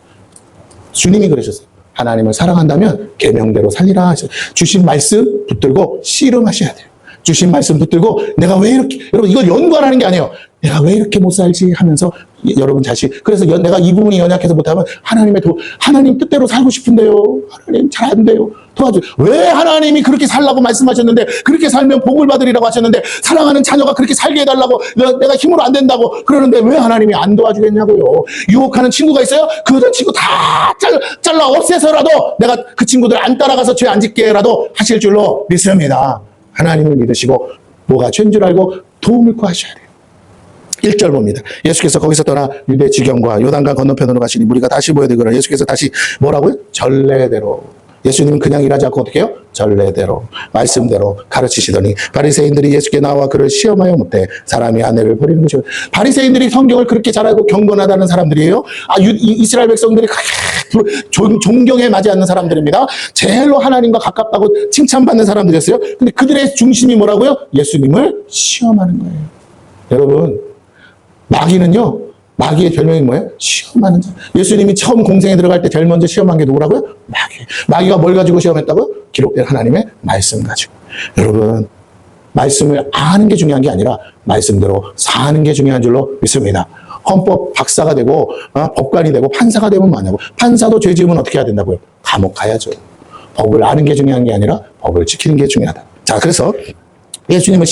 주님이 그러셨어요. 하나님을 사랑한다면 계명대로 살리라 하셔서, 주신 말씀 붙들고 씨름하셔야 돼요. 주신 말씀 붙들고 내가 왜 이렇게, 여러분 이걸 연구하라는 게 아니에요. 내가 왜 이렇게 못 살지 하면서 여러분 자신, 그래서 내가 이 부분이 연약해서 못하면 하나님 뜻대로 살고 싶은데요. 하나님 잘 안 돼요. 도와줘. 왜 하나님이 그렇게 살라고 말씀하셨는데, 그렇게 살면 복을 받으리라고 하셨는데, 사랑하는 자녀가 그렇게 살게 해달라고, 내가 힘으로 안 된다고 그러는데 왜 하나님이 안 도와주겠냐고요. 유혹하는 친구가 있어요? 그 친구 다 잘라 없애서라도 내가 그 친구들 안 따라가서 죄 안 짓게라도 하실 줄로 믿습니다. 하나님을 믿으시고 뭐가 죄인 줄 알고 도움을 구하셔야 돼요. 1절 봅니다. 예수께서 거기서 떠나 유대 지경과 요단강 건너편으로 가시니 무리가 다시 모여들거라. 예수께서 다시 뭐라고요? 전례대로. 예수님은 그냥 일하지 않고 어떻게 해요? 전례대로, 말씀대로 가르치시더니 바리새인들이 예수께 나와 그를 시험하여 묻되 사람이 아내를 버리는 것이요. 바리새인들이 성경을 그렇게 잘 알고 경건하다는 사람들이에요. 이스라엘 백성들이 존경에 맞지 않는 사람들입니다. 제일로 하나님과 가깝다고 칭찬받는 사람들이었어요. 근데 그들의 중심이 뭐라고요? 예수님을 시험하는 거예요. 여러분, 마귀의 별명이 뭐예요? 시험하는 자. 예수님이 처음 공생에 들어갈 때 제일 먼저 시험한 게 누구라고요? 마귀가 뭘 가지고 시험했다고요? 기록된 하나님의 말씀 가지고. 여러분, 말씀을 아는 게 중요한 게 아니라 말씀대로 사는 게 중요한 줄로 믿습니다. 헌법 박사가 되고 법관이 되고 판사가 되면 뭐냐고. 판사도 죄 지으면 어떻게 해야 된다고요? 감옥 가야죠. 법을 아는 게 중요한 게 아니라 법을 지키는 게 중요하다. 자, 그래서 예수님은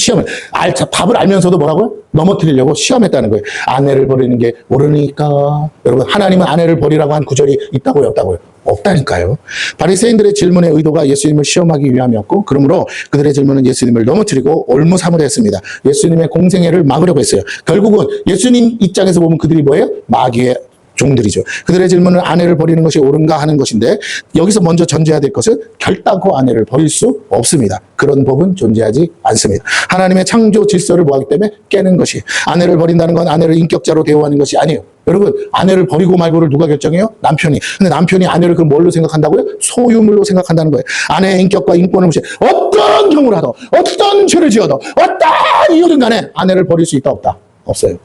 밥을 알면서도 뭐라고요? 넘어뜨리려고 시험했다는 거예요. 아내를 버리는 게 옳으니까. 여러분, 하나님은 아내를 버리라고 한 구절이 있다고요, 없다고요? 없다니까요. 바리새인들의 질문의 의도가 예수님을 시험하기 위함이었고, 그러므로 그들의 질문은 예수님을 넘어뜨리고 올무사무를 했습니다. 예수님의 공생애를 막으려고 했어요. 결국은 예수님 입장에서 보면 그들이 뭐예요? 마귀의 종들이죠. 그들의 질문은 아내를 버리는 것이 옳은가 하는 것인데, 여기서 먼저 전제해야 될 것은 결단코 아내를 버릴 수 없습니다. 그런 법은 존재하지 않습니다. 하나님의 창조 질서를 뭐하기 때문에 깨는 것이, 아내를 버린다는 건 아내를 인격자로 대우하는 것이 아니에요. 여러분, 아내를 버리고 말고를 누가 결정해요? 남편이. 근데 남편이 아내를 그럼 뭘로 생각한다고요? 소유물로 생각한다는 거예요. 아내의 인격과 인권을 무시해. 어떤 경우를 하도, 어떤 죄를 지어도, 어떤 이유든 간에 아내를 버릴 수 있다, 없다? 없어요.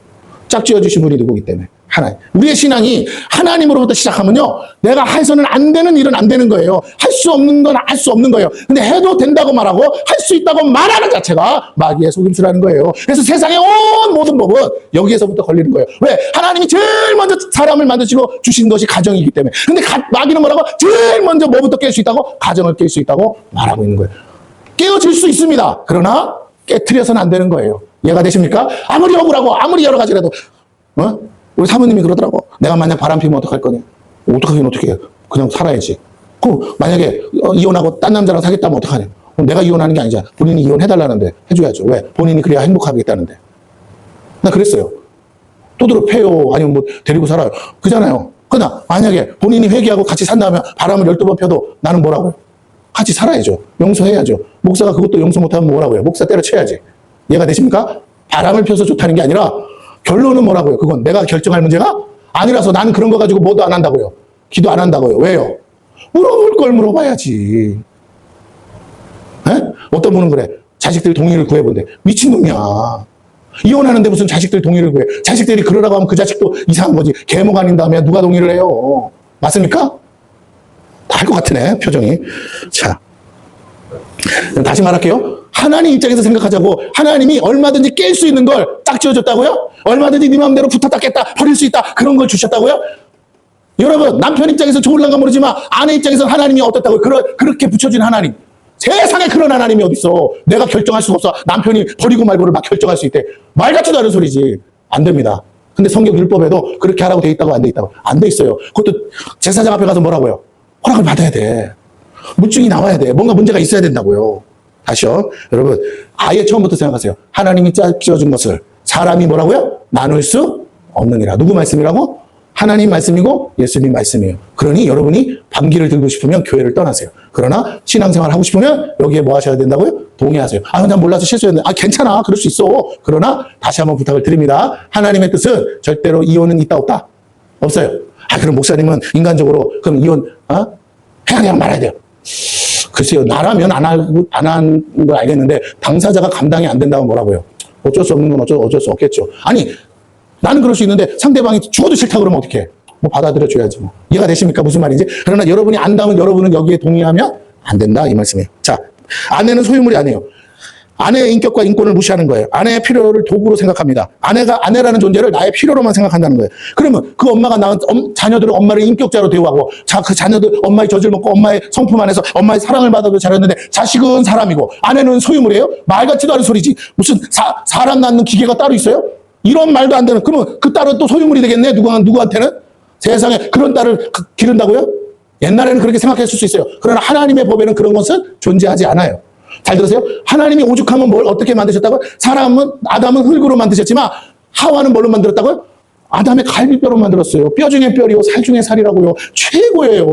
짝지어주신 분이 누구기 때문에. 하나님. 우리의 신앙이 하나님으로부터 시작하면요, 내가 해서는 안 되는 일은 안 되는 거예요. 할 수 없는 건 할 수 없는 거예요. 근데 해도 된다고 말하고 할 수 있다고 말하는 자체가 마귀의 속임수라는 거예요. 그래서 세상의 온 모든 법은 여기에서부터 걸리는 거예요. 왜? 하나님이 제일 먼저 사람을 만드시고 주신 것이 가정이기 때문에. 근데 마귀는 뭐라고? 제일 먼저 뭐부터 깰 수 있다고? 가정을 깰 수 있다고 말하고 있는 거예요. 깨어질 수 있습니다. 그러나 깨트려서는 안 되는 거예요. 이해가 되십니까? 아무리 억울하고 아무리 여러 가지라도, 우리 사모님이 그러더라고. 내가 만약 바람 피면 어떡할 거냐? 어떡하긴 어떻게 해요? 그냥 살아야지. 만약에 이혼하고 딴 남자랑 사겠다면 어떡하냐? 내가 이혼하는 게 아니잖아. 본인이 이혼해달라는데 해줘야죠. 왜? 본인이 그래야 행복하겠다는데. 나 그랬어요. 또들어 패요. 아니면 뭐 데리고 살아요. 그잖아요. 그러나 만약에 본인이 회개하고 같이 산다면 바람을 12번 펴도 나는 뭐라고요? 같이 살아야죠. 용서해야죠. 목사가 그것도 용서 못하면 뭐라고요? 목사 때려쳐야지. 이해가 되십니까? 바람을 펴서 좋다는 게 아니라 결론은 뭐라고요? 그건 내가 결정할 문제가 아니라서 나는 그런 거 가지고 뭐도 안 한다고요. 기도 안 한다고요. 왜요? 물어볼 걸 물어봐야지. 에? 어떤 분은 그래. 자식들 동의를 구해본대. 미친놈이야. 이혼하는데 무슨 자식들 동의를 구해. 자식들이 그러라고 하면 그 자식도 이상한 거지. 계모가 아닌 다음에 누가 동의를 해요. 맞습니까? 알 것 같으네, 표정이. 자, 다시 말할게요. 하나님 입장에서 생각하자고. 하나님이 얼마든지 깰 수 있는 걸 딱 지어줬다고요? 얼마든지 네 마음대로 붙었다 깼다 버릴 수 있다 그런 걸 주셨다고요? 여러분, 남편 입장에서 좋을란가 모르지만 아내 입장에서 하나님이 어떻다고요? 그렇게 붙여준 하나님. 세상에 그런 하나님이 어딨어. 내가 결정할 수가 없어. 남편이 버리고 말고를 막 결정할 수 있대. 말 같지도 않은 소리지. 안 됩니다. 근데 성경 율법에도 그렇게 하라고 돼 있다고 안 돼 있다고. 안 돼 있어요. 그것도 제사장 앞에 가서 뭐라고요? 허락을 받아야 돼. 물증이 나와야 돼. 뭔가 문제가 있어야 된다고요. 다시요. 여러분, 아예 처음부터 생각하세요. 하나님이 지어준 것을 사람이 뭐라고요? 나눌 수 없느니라. 누구 말씀이라고? 하나님 말씀이고 예수님 말씀이에요. 그러니 여러분이 방귀를 들고 싶으면 교회를 떠나세요. 그러나 신앙생활 하고 싶으면 여기에 뭐 하셔야 된다고요? 동의하세요. 아, 난 몰라서 실수했는데. 아, 괜찮아. 그럴 수 있어. 그러나 다시 한번 부탁을 드립니다. 하나님의 뜻은 절대로 이혼은 있다 없다? 없어요. 아, 그럼 목사님은 인간적으로 그럼 이혼 해야 그냥 말아야 돼요. 글쎄요. 나라면 안 한 걸 알겠는데 당사자가 감당이 안 된다면 뭐라고요? 어쩔 수 없는 건 어쩔 수 없겠죠. 아니, 나는 그럴 수 있는데 상대방이 죽어도 싫다 그러면 어떡해? 뭐 받아들여 줘야지 뭐. 이해가 되십니까? 무슨 말인지? 그러나 여러분이 안다면 여러분은 여기에 동의하면 안 된다 이 말씀이에요. 자, 아내는 소유물이 아니에요. 아내의 인격과 인권을 무시하는 거예요. 아내의 필요를 도구로 생각합니다. 아내라는 존재를 나의 필요로만 생각한다는 거예요. 그러면 그 엄마가 낳은 자녀들은 엄마를 인격자로 대우하고 그 자녀들 엄마의 젖을 먹고 엄마의 성품 안에서 엄마의 사랑을 받아도 자랐는데 자식은 사람이고 아내는 소유물이에요? 말 같지도 않은 소리지. 무슨 사람 낳는 기계가 따로 있어요? 이런 말도 안 되는. 그러면 그 딸은 또 소유물이 되겠네? 누구한테는? 세상에 그런 딸을 기른다고요? 옛날에는 그렇게 생각했을 수 있어요. 그러나 하나님의 법에는 그런 것은 존재하지 않아요. 잘 들으세요? 하나님이 오죽하면 뭘 어떻게 만드셨다고요? 아담은 흙으로 만드셨지만 하와는 뭘로 만들었다고요? 아담의 갈비뼈로 만들었어요. 뼈 중에 뼈리요, 살 중에 살이라고요. 최고예요.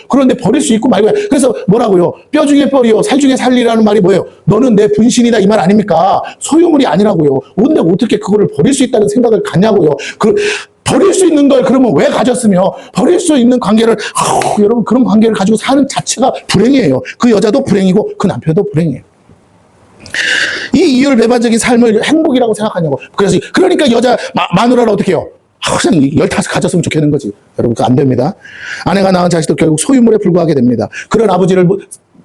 그런데 버릴 수 있고 말고요. 그래서 뭐라고요? 뼈 중에 뼈리요, 살 중에 살이라는 말이 뭐예요? 너는 내 분신이다 이 말 아닙니까? 소유물이 아니라고요. 근데 어떻게 그거를 버릴 수 있다는 생각을 갖냐고요. 버릴 수 있는 걸 그러면 왜 가졌으며 버릴 수 있는 관계를 여러분 그런 관계를 가지고 사는 자체가 불행이에요. 그 여자도 불행이고 그 남편도 불행이에요. 이 이율배반적인 삶을 행복이라고 생각하냐고. 그러니까 여자 마누라를 어떻게 해요? 그냥 15 가졌으면 좋겠는 거지. 여러분 그거 안 됩니다. 아내가 낳은 자식도 결국 소유물에 불과하게 됩니다. 그런 아버지를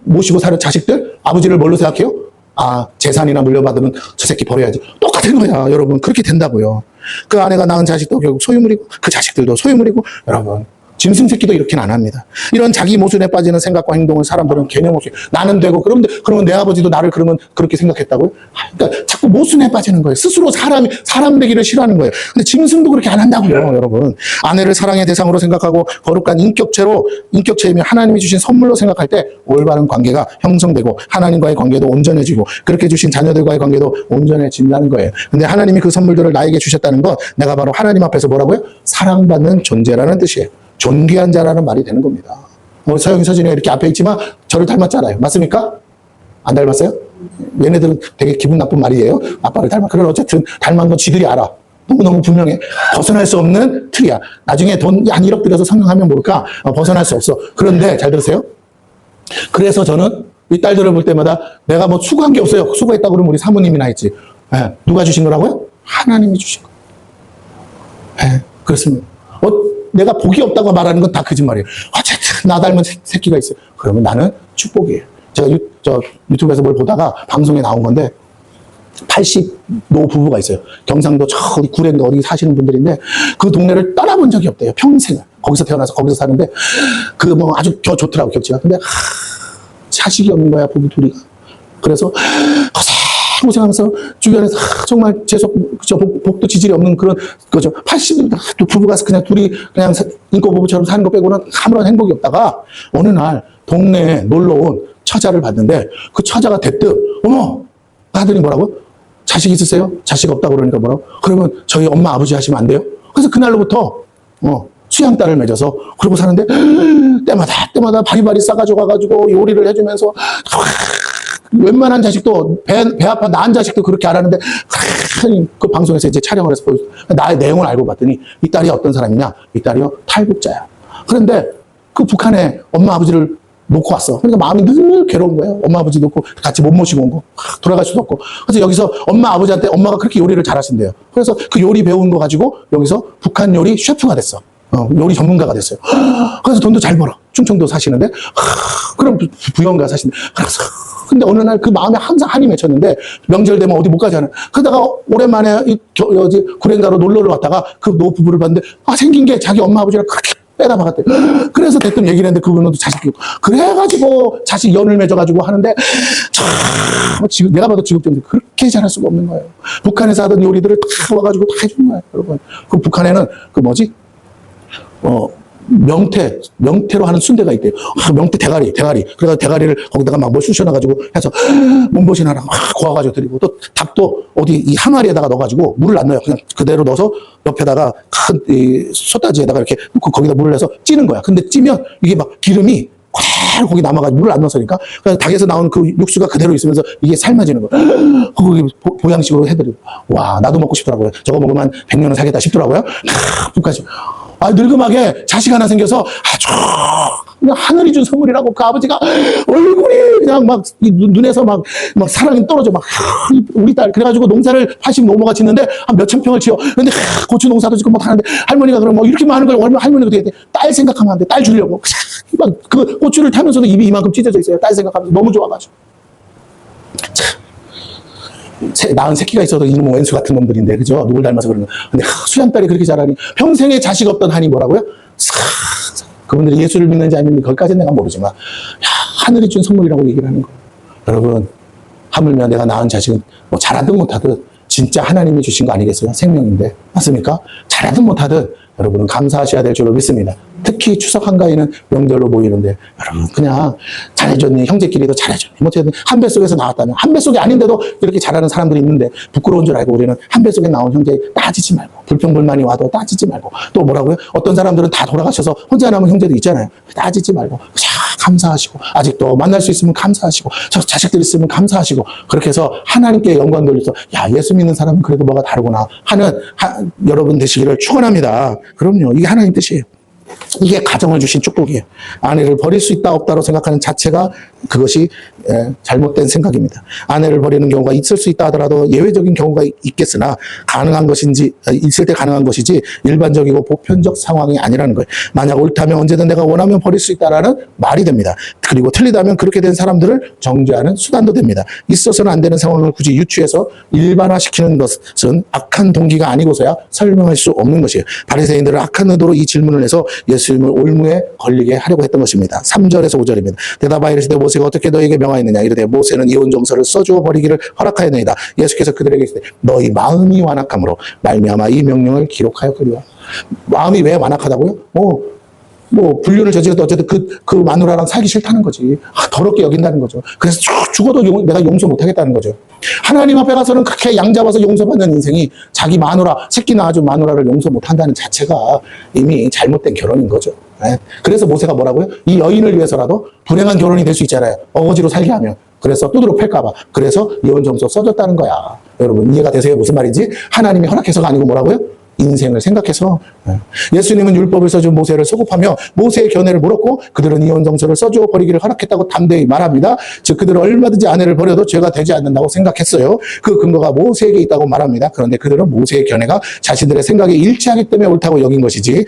모시고 사는 자식들 아버지를 뭘로 생각해요? 아, 재산이나 물려받으면 저 새끼 버려야지. 똑같은 거야, 여러분. 그렇게 된다고요. 그 아내가 낳은 자식도 결국 소유물이고, 그 자식들도 소유물이고, 여러분. 짐승 새끼도 이렇게는 안 합니다. 이런 자기 모순에 빠지는 생각과 행동을 사람들은 개념 없이 나는 되고, 그러면 내 아버지도 나를 그러면 그렇게 생각했다고요? 그러니까 자꾸 모순에 빠지는 거예요. 스스로 사람 되기를 싫어하는 거예요. 근데 짐승도 그렇게 안 한다고요, 여러분. 아내를 사랑의 대상으로 생각하고 거룩한 인격체이며 하나님이 주신 선물로 생각할 때 올바른 관계가 형성되고 하나님과의 관계도 온전해지고 그렇게 주신 자녀들과의 관계도 온전해진다는 거예요. 근데 하나님이 그 선물들을 나에게 주셨다는 건 내가 바로 하나님 앞에서 뭐라고요? 사랑받는 존재라는 뜻이에요. 존귀한 자라는 말이 되는 겁니다. 서영이 서진이가 이렇게 앞에 있지만 저를 닮았잖아요. 맞습니까? 안 닮았어요? 얘네들은 되게 기분 나쁜 말이에요. 아빠를 닮아. 그래 어쨌든 닮은 건 지들이 알아. 너무너무 분명해. 벗어날 수 없는 틀이야. 나중에 돈 한 1억 들여서 성형하면 모를까? 벗어날 수 없어. 그런데 잘 들으세요. 그래서 저는 이 딸들을 볼 때마다 내가 뭐 수고한 게 없어요. 수고했다고 그러면 우리 사모님이나 했지. 네. 누가 주신 거라고요? 하나님이 주신 거. 네. 그렇습니다. 내가 복이 없다고 말하는 건 다 거짓말이에요. 어쨌든 나 닮은 새끼가 있어요. 그러면 나는 축복이에요. 제가 유튜브에서 뭘 보다가 방송에 나온 건데 80노 부부가 있어요. 경상도 저 어디 구례인가 어디 사시는 분들인데 그 동네를 떠나본 적이 없대요. 평생을. 거기서 태어나서 거기서 사는데 그 뭐 아주 좋더라고 경치가. 근데 자식이 없는 거야 부부 둘이가. 그래서 고생하면서 주변에서 정말 복도 지질이 없는 그런 거죠. 80 부부가 그냥 둘이 그냥 인고 부부처럼 사는 거 빼고는 아무런 행복이 없다가 어느 날 동네에 놀러 온 처자를 봤는데 그 처자가 대뜸 어머 하더니 뭐라고? 자식 있으세요? 자식 없다고 그러니까 뭐라고? 그러면 저희 엄마 아버지 하시면 안 돼요? 그래서 그날로부터 수양딸을 맺어서 그러고 사는데 때마다 바리바리 싸가지고 가가지고 요리를 해주면서 웬만한 자식도 배 아파 낳은 자식도 그렇게 안 하는데 그 방송에서 이제 촬영을 해서 보여줬어요. 나의 내용을 알고 봤더니 이 딸이 어떤 사람이냐? 이 딸이요 탈북자야. 그런데 그 북한에 엄마 아버지를 놓고 왔어. 그러니까 마음이 늘 괴로운 거예요. 엄마 아버지 놓고 같이 못 모시고 온 거. 돌아갈 수도 없고. 그래서 여기서 엄마 아버지한테 엄마가 그렇게 요리를 잘하신대요. 그래서 그 요리 배운 거 가지고 여기서 북한 요리 셰프가 됐어. 요리 전문가가 됐어요. 그래서 돈도 잘 벌어. 충청도 사시는데, 그럼 부영가 사시는데. 그래서 근데 어느 날 그 마음에 항상 한이 맺혔는데, 명절 되면 어디 못 가잖아요. 그러다가 오랜만에 구랭가로 놀러를 왔다가 그 노부부를 봤는데, 생긴 게 자기 엄마 아버지랑 그렇게 빼다 박았대. 그래서 대뜸 얘기를 했는데 그분은 자식 키우고. 그래가지고 자식 연을 맺어가지고 하는데, 참, 내가 봐도 지극정인데 그렇게 잘할 수가 없는 거예요. 북한에서 하던 요리들을 다 와가지고 다 해주는 거예요, 여러분. 그 북한에는 명태로 하는 순대가 있대요. 명태 대가리. 그래서 대가리를 거기다가 막 뭐 쑤셔놔가지고 해서 몸보신하라 막 고아가지고 드리고, 또 닭도 어디 이 항아리에다가 넣어가지고 물을 안 넣어요. 그냥 그대로 넣어서 옆에다가 큰 이 솥다지에다가 이렇게 놓고 거기다 물을 내서 찌는 거야. 근데 찌면 이게 막 기름이 콸 거기 남아가지고 물을 안 넣었으니까, 그래서 닭에서 나온 그 육수가 그대로 있으면서 이게 삶아지는 거예요. 거기 보양식으로 해드리고. 와, 나도 먹고 싶더라고요. 저거 먹으면 100년은 살겠다 싶더라고요. 북까지. 늙음하게 자식 하나 생겨서 아주 그냥 하늘이 준 선물이라고. 그 아버지가 얼굴이 그냥 막 눈에서 막 사랑이 떨어져. 막 우리 딸 그래가지고 농사를 80 넘어가 짓는데 한 몇천 평을 지어. 근데 고추 농사도 짓고 뭐 하는데, 할머니가 그럼 뭐 이렇게 많은 걸 얼마, 할머니가 되게 딸 생각하면 안 돼. 딸 주려고 막 그 고추를 타면서도 입이 이만큼 찢어져 있어요. 딸 생각하면서 너무 좋아가지고. 낳은 새끼가 있어도 이놈 왼수 같은 놈들인데, 그죠? 누굴 닮아서 그런 거. 근데 수양딸이 그렇게 자라니, 평생에 자식 없던 한이 뭐라고요? 그분들이 예수를 믿는지 안 믿는지 거기까지는 내가 모르지만, 하늘이 준 선물이라고 얘기를 하는 거예요. 여러분, 하물며 내가 낳은 자식은 뭐 잘하든 못하든 진짜 하나님이 주신 거 아니겠어요? 생명인데. 맞습니까? 잘하든 못하든 여러분은 감사하셔야 될 줄로 믿습니다. 특히 추석 한가위는 명절로 모이는데, 여러분 그냥 잘해줬니, 형제끼리도 잘해줬니, 뭐든 한 뱃속에서 나왔다면, 한 뱃속이 아닌데도 이렇게 잘하는 사람들이 있는데 부끄러운 줄 알고 우리는 한 뱃속에 나온 형제 따지지 말고, 불평불만이 와도 따지지 말고, 또 뭐라고요? 어떤 사람들은 다 돌아가셔서 혼자 남은 형제도 있잖아요. 따지지 말고 감사하시고, 아직도 만날 수 있으면 감사하시고, 자식들 있으면 감사하시고, 그렇게 해서 하나님께 영광 돌려서, 야, 예수 믿는 사람은 그래도 뭐가 다르구나 하는 여러분 되시기를 축원합니다. 그럼요, 이게 하나님 뜻이에요. 이게 가정을 주신 축복이에요. 아내를 버릴 수 있다 없다로 생각하는 자체가 그것이 잘못된 생각입니다. 아내를 버리는 경우가 있을 수 있다 하더라도 예외적인 경우가 있겠으나 가능한 것인지, 있을 때 가능한 것이지 일반적이고 보편적 상황이 아니라는 거예요. 만약 옳다면 언제든 내가 원하면 버릴 수 있다라는 말이 됩니다. 그리고 틀리다면 그렇게 된 사람들을 정죄하는 수단도 됩니다. 있어서는 안 되는 상황을 굳이 유추해서 일반화시키는 것은 악한 동기가 아니고서야 설명할 수 없는 것이에요. 바리새인들은 악한 의도로 이 질문을 해서 예수님을 올무에 걸리게 하려고 했던 것입니다. 3절에서 5절입니다. 대답하여 이르시되 모세가 어떻게 너에게 명하였느냐. 이르되 모세는 이혼 정서를 써주어 버리기를 허락하였느니라. 예수께서 그들에게 이르시되 너희 마음이 완악함으로 말미암아 이 명령을 기록하였거니와. 마음이 왜 완악하다고요? 불륜을 저질러도 어쨌든 그 마누라랑 살기 싫다는 거지. 더럽게 여긴다는 거죠. 그래서 죽어도 내가 용서 못 하겠다는 거죠. 하나님 앞에 가서는 그렇게 양 잡아서 용서받는 인생이 자기 마누라, 새끼 낳아준 마누라를 용서 못 한다는 자체가 이미 잘못된 결혼인 거죠. 그래서 모세가 뭐라고요? 이 여인을 위해서라도 불행한 결혼이 될 수 있잖아요. 어거지로 살게 하면. 그래서 두드러 팰까봐. 그래서 이혼 정서 써줬다는 거야. 여러분 이해가 되세요? 무슨 말인지? 하나님이 허락해서가 아니고 뭐라고요? 인생을 생각해서. 예수님은 율법을 써준 모세를 소급하며 모세의 견해를 물었고, 그들은 이혼 정서를 써주어 버리기를 허락했다고 담대히 말합니다. 즉 그들은 얼마든지 아내를 버려도 죄가 되지 않는다고 생각했어요. 그 근거가 모세에게 있다고 말합니다. 그런데 그들은 모세의 견해가 자신들의 생각에 일치하기 때문에 옳다고 여긴 것이지,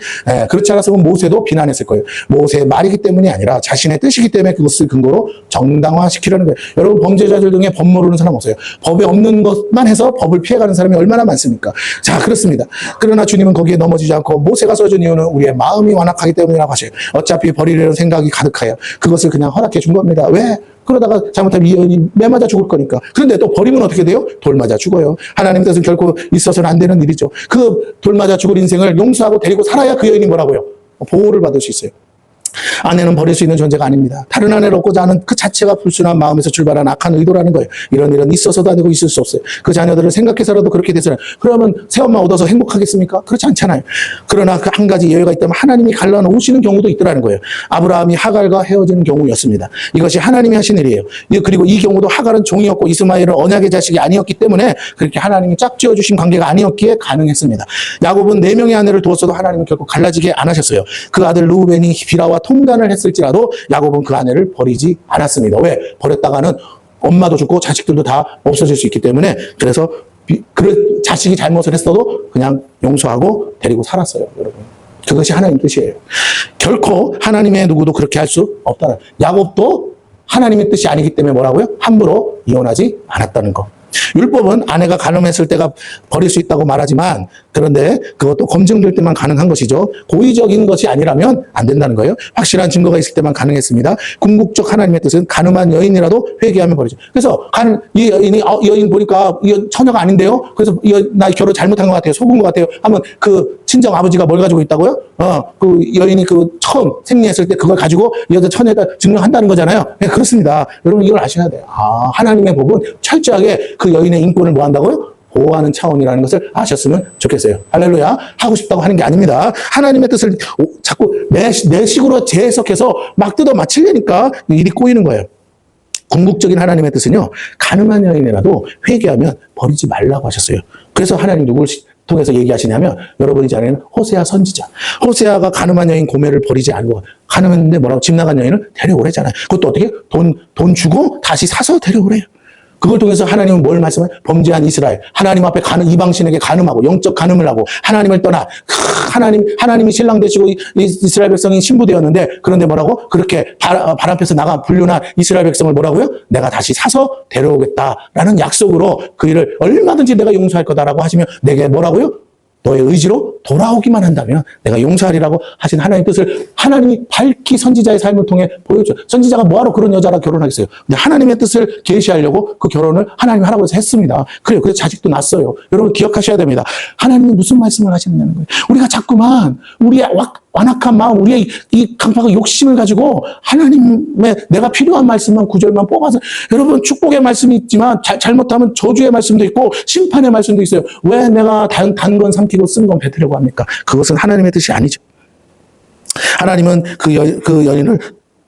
그렇지 않았으면 모세도 비난했을 거예요. 모세의 말이기 때문이 아니라 자신의 뜻이기 때문에 그것을 근거로 정당화시키려는 거예요. 여러분 범죄자들 중에 법 모르는 사람 없어요. 법에 없는 것만 해서 법을 피해가는 사람이 얼마나 많습니까? 자, 그렇습니다. 그러나 주님은 거기에 넘어지지 않고 모세가 써준 이유는 우리의 마음이 완악하기 때문이라고 하셔요. 어차피 버리려는 생각이 가득하여 그것을 그냥 허락해 준 겁니다. 왜? 그러다가 잘못하면 이 여인이 매 맞아 죽을 거니까. 그런데 또 버리면 어떻게 돼요? 돌 맞아 죽어요. 하나님 뜻은 결코 있어서는 안 되는 일이죠. 그 돌 맞아 죽을 인생을 용서하고 데리고 살아야 그 여인이 뭐라고요? 보호를 받을 수 있어요. 아내는 버릴 수 있는 존재가 아닙니다. 다른 아내를 얻고자 하는 그 자체가 불순한 마음에서 출발한 악한 의도라는 거예요. 이런 일은 있어서도 아니고 있을 수 없어요. 그 자녀들을 생각해서라도 그렇게 되잖아요. 그러면 새엄마 얻어서 행복하겠습니까? 그렇지 않잖아요. 그러나 그 한 가지 예외가 있다면 하나님이 갈라놓으시는 경우도 있더라는 거예요. 아브라함이 하갈과 헤어지는 경우였습니다. 이것이 하나님이 하신 일이에요. 그리고 이 경우도 하갈은 종이었고 이스마엘은 언약의 자식이 아니었기 때문에 그렇게 하나님이 짝지어 주신 관계가 아니었기에 가능했습니다. 야곱은 4명의 아내를 두었어도 하나님은 결코 갈라지게 안 하셨어요. 그 아들 루벤이 비라와 통간을 했을지라도 야곱은 그 아내를 버리지 않았습니다. 왜? 버렸다가는 엄마도 죽고 자식들도 다 없어질 수 있기 때문에. 그래서 자식이 잘못을 했어도 그냥 용서하고 데리고 살았어요, 여러분. 그것이 하나님 뜻이에요. 결코 하나님의 누구도 그렇게 할 수 없다는. 야곱도 하나님의 뜻이 아니기 때문에 뭐라고요? 함부로 이혼하지 않았다는 거. 율법은 아내가 간음했을 때가 버릴 수 있다고 말하지만, 그런데 그것도 검증될 때만 가능한 것이죠. 고의적인 것이 아니라면 안 된다는 거예요. 확실한 증거가 있을 때만 가능했습니다. 궁극적 하나님의 뜻은 간음한 여인이라도 회개하면 버리죠. 그래서 이 여인이 여인 보니까 처녀가 아닌데요. 그래서 나 결혼 잘못한 것 같아요. 속은 것 같아요. 하면 그 친정 아버지가 뭘 가지고 있다고요? 그 여인이 처음 생리했을 때 그걸 가지고 여자 처녀가 증명한다는 거잖아요. 네, 그렇습니다. 여러분 이걸 아셔야 돼요. 하나님의 법은 철저하게 그 여인의 인권을 뭐 한다고요? 보호하는 차원이라는 것을 아셨으면 좋겠어요. 할렐루야. 하고 싶다고 하는 게 아닙니다. 하나님의 뜻을 자꾸 내 식으로 재해석해서 막 뜯어 맞히려니까 일이 꼬이는 거예요. 궁극적인 하나님의 뜻은요, 간음한 여인이라도 회개하면 버리지 말라고 하셨어요. 그래서 하나님 누구를 통해서 얘기하시냐면, 여러분이 잘 아는 호세아 선지자. 호세아가 간음한 여인 고멜을 버리지 않고, 간음했는데 뭐라고? 집 나간 여인을 데려오래잖아요. 그것도 어떻게? 돈 주고 다시 사서 데려오래요. 그걸 통해서 하나님은 뭘 말씀해요? 범죄한 이스라엘. 하나님 앞에 이방신에게 간음하고 영적 간음을 하고 하나님을 떠나 하나님이 신랑 되시고 이스라엘 백성이 신부되었는데, 그런데 뭐라고? 그렇게 발 앞에서 나가 불륜한 이스라엘 백성을 뭐라고요? 내가 다시 사서 데려오겠다라는 약속으로 그 일을 얼마든지 내가 용서할 거다라고 하시면 내게 뭐라고요? 너의 의지로 돌아오기만 한다면 내가 용서하리라고 하신 하나님의 뜻을 하나님이 밝히 선지자의 삶을 통해 보여줘. 선지자가 뭐하러 그런 여자랑 결혼하겠어요? 근데 하나님의 뜻을 계시하려고 그 결혼을 하나님이 하라고 해서 했습니다. 그래요. 그래서 자식도 낳았어요. 여러분 기억하셔야 됩니다. 하나님은 무슨 말씀을 하시느냐는 거예요. 우리가 자꾸만 우리의 완악한 마음, 우리의 이 강팍한 욕심을 가지고 하나님의 내가 필요한 말씀만 구절만 뽑아서, 여러분 축복의 말씀이 있지만 잘못하면 저주의 말씀도 있고 심판의 말씀도 있어요. 왜 내가 단 건 삼키고 쓴 건 뱉으려고 합니까? 그것은 하나님의 뜻이 아니죠. 하나님은 그 여인을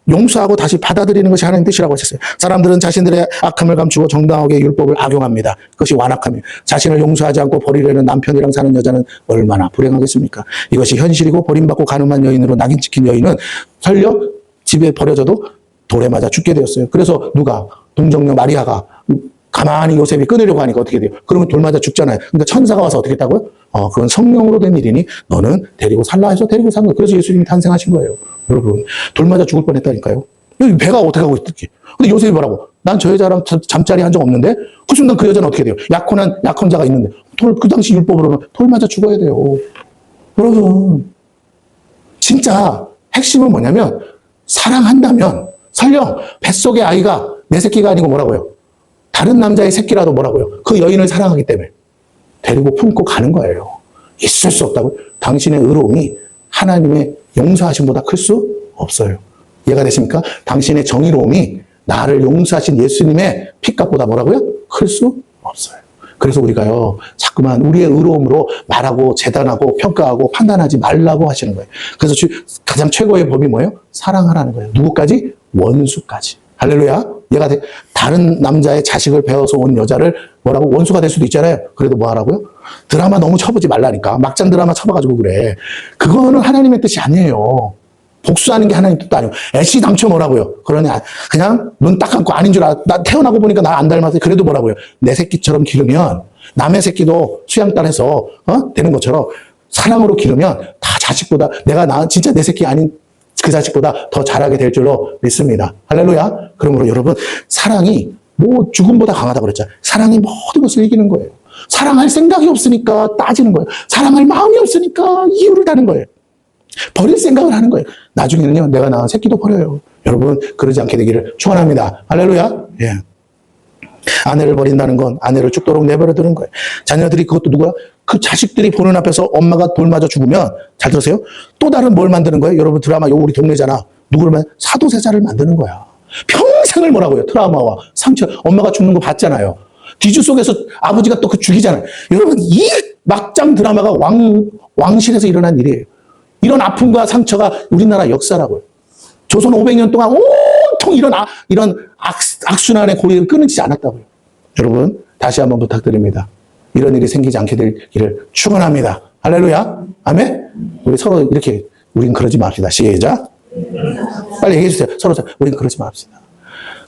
용서하고 다시 받아들이는 것이 하나님의 뜻이라고 하셨어요. 사람들은 자신들의 악함을 감추고 정당하게 율법을 악용합니다. 그것이 완악함이에요. 자신을 용서하지 않고 버리려는 남편이랑 사는 여자는 얼마나 불행하겠습니까? 이것이 현실이고, 버림받고 간음한 여인으로 낙인 찍힌 여인은 설령 집에 버려져도 돌에 맞아 죽게 되었어요. 그래서 누가? 동정녀 마리아가 가만히 요셉이 끊으려고 하니까 어떻게 돼요? 그러면 돌 맞아 죽잖아요. 그러니까 천사가 와서 어떻게 했다고요? 그건 성령으로 된 일이니 너는 데리고 살라 해서 데리고 산 거예요. 그래서 예수님이 탄생하신 거예요. 여러분, 돌 맞아 죽을 뻔했다니까요. 여기 배가 어떻게 하고 있을지. 근데 요셉이 뭐라고? 난 저 여자랑 잠자리 한 적 없는데? 그 순간 그 여자는 어떻게 돼요? 약혼자가 있는데. 그 당시 율법으로는 돌 맞아 죽어야 돼요. 여러분, 진짜 핵심은 뭐냐면, 사랑한다면, 설령 뱃속의 아이가 내 새끼가 아니고 뭐라고요? 다른 남자의 새끼라도 뭐라고요? 그 여인을 사랑하기 때문에 데리고 품고 가는 거예요. 있을 수 없다고요? 당신의 의로움이 하나님의 용서하심보다 클 수 없어요. 이해가 되십니까? 당신의 정의로움이 나를 용서하신 예수님의 피값보다 뭐라고요? 클 수 없어요. 그래서 우리가요, 자꾸만 우리의 의로움으로 말하고 재단하고 평가하고 판단하지 말라고 하시는 거예요. 그래서 가장 최고의 법이 뭐예요? 사랑하라는 거예요. 누구까지? 원수까지. 할렐루야. 얘가 다른 남자의 자식을 배워서 온 여자를 뭐라고? 원수가 될 수도 있잖아요. 그래도 뭐 하라고요? 드라마 너무 쳐보지 말라니까. 막장 드라마 쳐봐가지고 그래. 그거는 하나님의 뜻이 아니에요. 복수하는 게 하나님 뜻도 아니고. 애시당초 뭐라고요? 그러냐. 그냥 눈 딱 감고 아닌 줄 알아. 나 태어나고 보니까 나 안 닮았어. 그래도 뭐라고요? 내 새끼처럼 기르면 남의 새끼도 수양딸해서 되는 것처럼 사랑으로 기르면 다 자식보다 내가 진짜 내 새끼 아닌 그 자식보다 더 잘하게 될 줄로 믿습니다. 할렐루야. 그러므로 여러분, 사랑이 죽음보다 강하다고 그랬잖아요. 사랑이 모든 것을 이기는 거예요. 사랑할 생각이 없으니까 따지는 거예요. 사랑할 마음이 없으니까 이유를 다는 거예요. 버릴 생각을 하는 거예요. 나중에는요, 내가 낳은 새끼도 버려요. 여러분, 그러지 않게 되기를 축원합니다. 할렐루야. 예. 아내를 버린다는 건 아내를 죽도록 내버려 두는 거예요. 자녀들이 그것도 누구야? 그 자식들이 보는 앞에서 엄마가 돌 맞아 죽으면, 잘 들으세요? 또 다른 뭘 만드는 거예요? 여러분 드라마 우리 동네잖아. 누구를 사도세자를 만드는 거야. 평생을 뭐라고요? 트라우마와 상처. 엄마가 죽는 거 봤잖아요. 뒤주 속에서 아버지가 또 그 죽이잖아요. 여러분, 이 막장 드라마가 왕실에서 일어난 일이에요. 이런 아픔과 상처가 우리나라 역사라고요. 조선 500년 동안 온통 이런 악순환의 고리를 끊이지 않았다고요. 여러분, 다시 한번 부탁드립니다. 이런 일이 생기지 않게 되기를 축원합니다. 할렐루야. 아멘. 우리 서로 이렇게, 우린 그러지 맙시다. 시작. 빨리 얘기해 주세요. 서로 우리는 그러지 맙시다.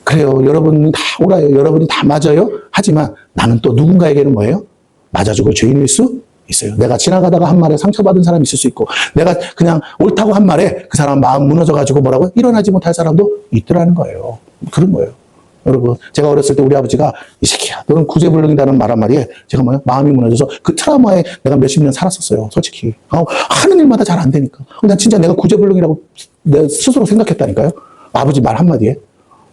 그래요. 여러분 다 옳아요. 여러분이 다 맞아요. 하지만 나는 또 누군가에게는 뭐예요? 맞아 죽을 죄인일 수 있어요. 내가 지나가다가 한 말에 상처받은 사람이 있을 수 있고, 내가 그냥 옳다고 한 말에 그 사람 마음 무너져가지고 뭐라고요? 일어나지 못할 사람도 있더라는 거예요. 그런 거예요. 여러분, 제가 어렸을 때 우리 아버지가 이 새끼야, 너는 구제불능이라는 말 한마디에 제가 뭐야? 마음이 무너져서 그 트라우마에 내가 몇십 년 살았었어요. 솔직히. 하는 일마다 잘 안 되니까. 난 진짜 내가 구제불능이라고 내 스스로 생각했다니까요. 아버지 말 한마디에.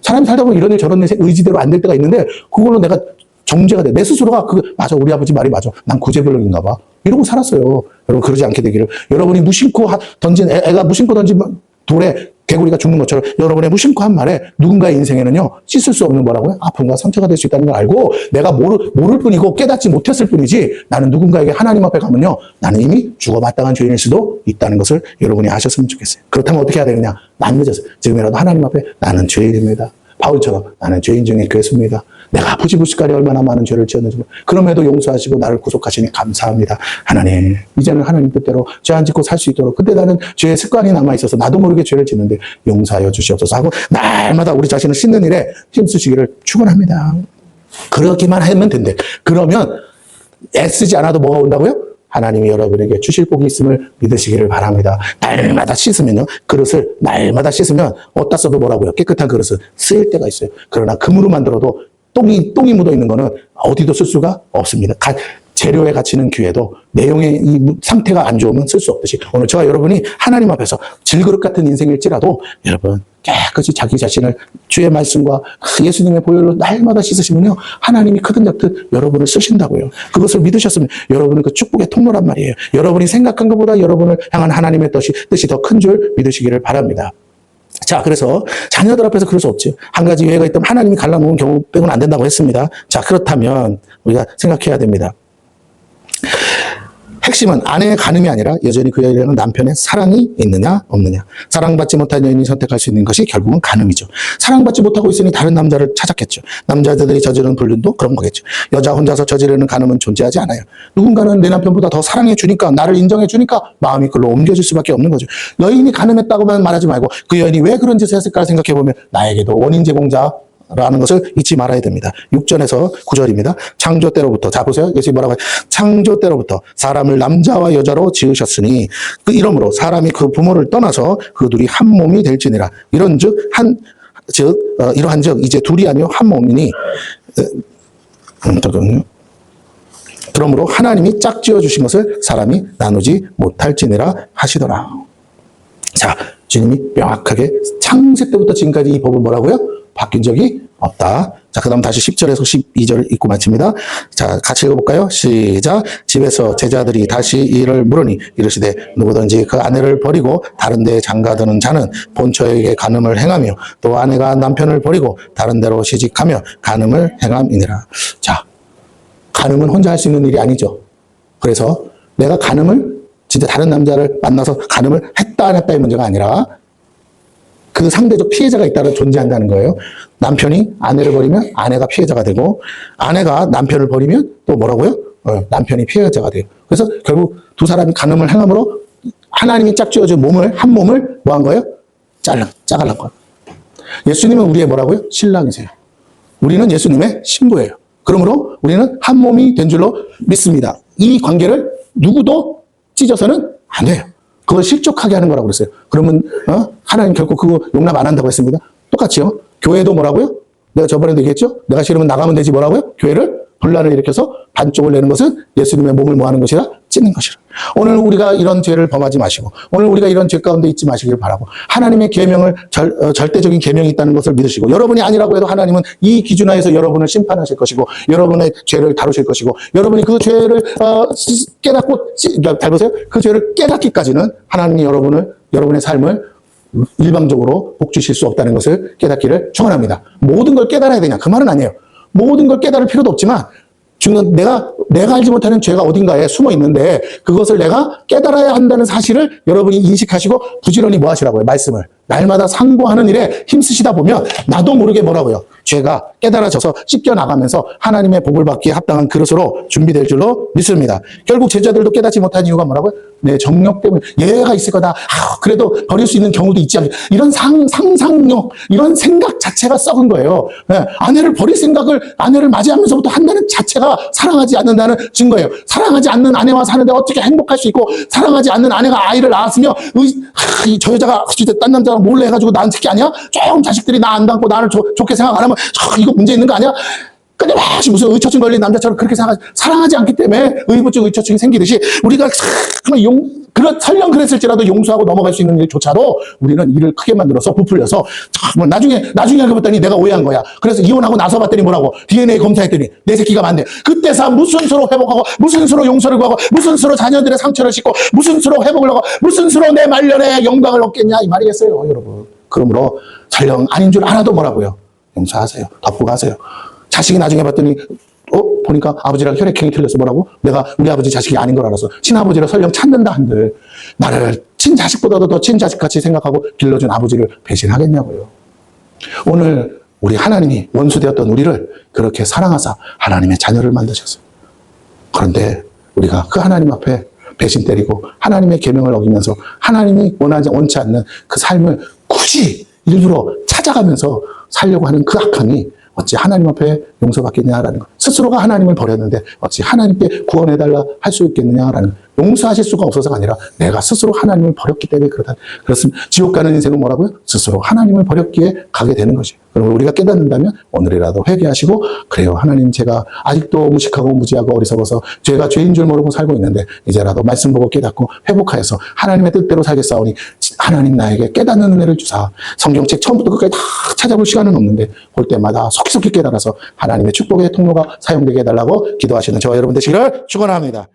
사람이 살다 보면 이런 일 저런 일 의지대로 안 될 때가 있는데, 그걸로 내가 정죄가 돼. 내 스스로가 맞아. 우리 아버지 말이 맞아. 난 구제불능인가 봐. 이러고 살았어요. 여러분, 그러지 않게 되기를. 여러분이 무심코 던진, 애가 무심코 던진 돌에 개구리가 죽는 것처럼 여러분의 무심코 한 말에 누군가의 인생에는요, 씻을 수 없는 뭐라고요? 아픔과 상처가 될 수 있다는 걸 알고 내가 모를 뿐이고 깨닫지 못했을 뿐이지, 나는 누군가에게 하나님 앞에 가면요, 나는 이미 죽어 마땅한 죄인일 수도 있다는 것을 여러분이 아셨으면 좋겠어요. 그렇다면 어떻게 해야 되느냐? 난 늦었어요. 지금이라도 하나님 앞에 나는 죄인입니다. 바울처럼 나는 죄인 중에 괴수입니다. 내가 아버지 부시까지 얼마나 많은 죄를 지었는지, 그럼에도 용서하시고 나를 구속하시니 감사합니다. 하나님, 이제는 하나님 뜻대로 죄 안 짓고 살 수 있도록, 근데 나는 죄의 습관이 남아있어서 나도 모르게 죄를 짓는데 용서하여 주시옵소서 하고 날마다 우리 자신을 씻는 일에 힘쓰시기를 축원합니다. 그렇게만 하면 된대. 그러면 애쓰지 않아도 뭐가 온다고요? 하나님이 여러분에게 주실 복이 있음을 믿으시기를 바랍니다. 날마다 씻으면요, 그릇을 날마다 씻으면 어디다 써도 뭐라고요? 깨끗한 그릇은 쓰일 때가 있어요. 그러나 금으로 만들어도 똥이 묻어 있는 거는 어디도 쓸 수가 없습니다. 재료에 갇히는 귀에도 내용의 이 상태가 안 좋으면 쓸 수 없듯이, 오늘 저와 여러분이 하나님 앞에서 질그릇 같은 인생일지라도 여러분 깨끗이 자기 자신을 주의 말씀과 예수님의 보혈로 날마다 씻으시면요, 하나님이 크든 작든 여러분을 쓰신다고요. 그것을 믿으셨으면 여러분은 그 축복의 통로란 말이에요. 여러분이 생각한 것보다 여러분을 향한 하나님의 뜻이 더 큰 줄 믿으시기를 바랍니다. 자, 그래서 자녀들 앞에서 그럴 수 없죠. 한 가지 예외가 있다면 하나님이 갈라놓은 경우 빼고는 안 된다고 했습니다. 자, 그렇다면 우리가 생각해야 됩니다. 핵심은 아내의 간음이 아니라 여전히 그 여인에게는 남편의 사랑이 있느냐 없느냐. 사랑받지 못한 여인이 선택할 수 있는 것이 결국은 간음이죠. 사랑받지 못하고 있으니 다른 남자를 찾았겠죠. 남자들이 저지르는 불륜도 그런 거겠죠. 여자 혼자서 저지르는 간음은 존재하지 않아요. 누군가는 내 남편보다 더 사랑해 주니까, 나를 인정해 주니까 마음이 그걸로 옮겨질 수밖에 없는 거죠. 여인이 간음했다고만 말하지 말고 그 여인이 왜 그런 짓을 했을까 생각해 보면 나에게도 원인 제공자 라는 것을 잊지 말아야 됩니다. 6절에서 9절입니다. 창조 때로부터, 자 보세요. 예수님이 뭐라고 해요? 창조 때로부터 사람을 남자와 여자로 지으셨으니 그 이러므로 사람이 그 부모를 떠나서 그 둘이 한 몸이 될지니라. 이러한즉 이제 둘이 아니요 한 몸이니, 그러므로 하나님이 짝지어 주신 것을 사람이 나누지 못할지니라 하시더라. 자, 주님이 명확하게 창세 때부터 지금까지 이 법을 뭐라고요? 바뀐 적이 없다. 자, 그 다음 다시 10절에서 12절 읽고 마칩니다. 자, 같이 읽어볼까요? 시작. 집에서 제자들이 다시 이를 물으니 이르시되 누구든지 그 아내를 버리고 다른 데에 장가드는 자는 본처에게 간음을 행하며 또 아내가 남편을 버리고 다른 데로 시집가며 간음을 행함이니라. 자, 간음은 혼자 할 수 있는 일이 아니죠. 그래서 내가 간음을 진짜 다른 남자를 만나서 간음을 했다 안 했다의 문제가 아니라 그 상대적 피해자가 있다는 존재한다는 거예요. 남편이 아내를 버리면 아내가 피해자가 되고, 아내가 남편을 버리면 또 뭐라고요? 남편이 피해자가 돼요. 그래서 결국 두 사람이 간음을 행함으로 하나님이 짝지어준 한 몸을 뭐 한 거예요? 짜갈란 거예요. 예수님은 우리의 뭐라고요? 신랑이세요. 우리는 예수님의 신부예요. 그러므로 우리는 한 몸이 된 줄로 믿습니다. 이 관계를 누구도 찢어서는 안 돼요. 그걸 실족하게 하는 거라고 그랬어요. 그러면 하나님 결코 그거 용납 안 한다고 했습니다. 똑같이요. 교회도 뭐라고요? 내가 저번에도 얘기했죠? 내가 싫으면 나가면 되지 뭐라고요? 교회를 분란을 일으켜서 반쪽을 내는 것은 예수님의 몸을 뭐 하는 것이라? 찢는 것이라. 오늘 우리가 이런 죄를 범하지 마시고, 오늘 우리가 이런 죄 가운데 있지 마시길 바라고, 하나님의 계명을 절대적인 계명이 있다는 것을 믿으시고, 여러분이 아니라고 해도 하나님은 이 기준하에서 여러분을 심판하실 것이고, 여러분의 죄를 다루실 것이고, 여러분이 그 죄를 깨닫고, 잘 보세요. 그 죄를 깨닫기까지는 하나님이 여러분의 삶을 일방적으로 복 주실 수 없다는 것을 깨닫기를 축원합니다. 모든 걸 깨달아야 되냐? 그 말은 아니에요. 모든 걸 깨달을 필요도 없지만, 내가 내가 알지 못하는 죄가 어딘가에 숨어 있는데 그것을 내가 깨달아야 한다는 사실을 여러분이 인식하시고 부지런히 뭐 하시라고요? 말씀을 날마다 상고하는 일에 힘쓰시다 보면 나도 모르게 뭐라고요? 죄가 깨달아져서 씻겨나가면서 하나님의 복을 받기에 합당한 그릇으로 준비될 줄로 믿습니다. 결국 제자들도 깨닫지 못한 이유가 뭐라고요? 내 정욕 때문에 예외가 있을 거다. 그래도 버릴 수 있는 경우도 있지 않겠 이런 상상력, 이런 생각 자체가 썩은 거예요. 네, 아내를 버릴 생각을 아내를 맞이하면서부터 한다는 자체가 사랑하지 않는다는 증거예요. 사랑하지 않는 아내와 사는데 어떻게 행복할 수 있고 사랑하지 않는 아내가 아이를 낳았으며 저 여자가 진짜 딴 남자랑 몰래 해가지고 낳은 새끼 아니야? 조금 자식들이 나 안 닮고 나를 좋게 생각 안 하면 이거 문제 있는 거 아니야? 근데 무슨 의처증 걸린 남자처럼 그렇게 사랑하지 않기 때문에 의무증 의처증이 생기듯이 우리가 설령 그랬을지라도 용서하고 넘어갈 수 있는 일조차도 우리는 일을 크게 만들어서 부풀려서 나중에 알고 봤더니 내가 오해한 거야. 그래서 이혼하고 나서 봤더니 뭐라고? DNA 검사했더니 내 새끼가 맞네. 그때서 무슨 수로 회복하고 무슨 수로 용서를 구하고 무슨 수로 자녀들의 상처를 씻고 무슨 수로 회복을 하고 무슨 수로 내 말년에 영광을 얻겠냐 이 말이겠어요, 여러분. 그러므로 설령 아닌 줄 알아도 뭐라고요? 용서하세요. 덮고 가세요. 자식이 나중에 봤더니 보니까 아버지랑 혈액형이 틀려서 뭐라고? 내가 우리 아버지 자식이 아닌 걸 알아서 친아버지를 설령 찾는다 한들 나를 친자식보다도 더 친자식같이 생각하고 길러준 아버지를 배신하겠냐고요. 오늘 우리 하나님이 원수되었던 우리를 그렇게 사랑하사 하나님의 자녀를 만드셨어요. 그런데 우리가 그 하나님 앞에 배신 때리고 하나님의 계명을 어기면서 하나님이 원치 않는 그 삶을 굳이 일부러 찾아가면서 살려고 하는 그 악함이 어찌 하나님 앞에 용서받겠냐라는 것. 스스로가 하나님을 버렸는데 어찌 하나님께 구원해달라 할 수 있겠느냐라는 용서하실 수가 없어서가 아니라 내가 스스로 하나님을 버렸기 때문에 그렇다. 그렇습니다. 지옥 가는 인생은 뭐라고요? 스스로 하나님을 버렸기에 가게 되는 것이에요. 그럼 우리가 깨닫는다면 오늘이라도 회개하시고 그래요. 하나님 제가 아직도 무식하고 무지하고 어리석어서 죄가 죄인 줄 모르고 살고 있는데 이제라도 말씀 보고 깨닫고 회복하여서 하나님의 뜻대로 살겠사오니 하나님 나에게 깨닫는 은혜를 주사. 성경책 처음부터 끝까지 다 찾아볼 시간은 없는데 볼 때마다 속히 깨달아서 하나님의 축복의 통로가 사용되게 해달라고 기도하시는 저와 여러분 되시기를 축원합니다.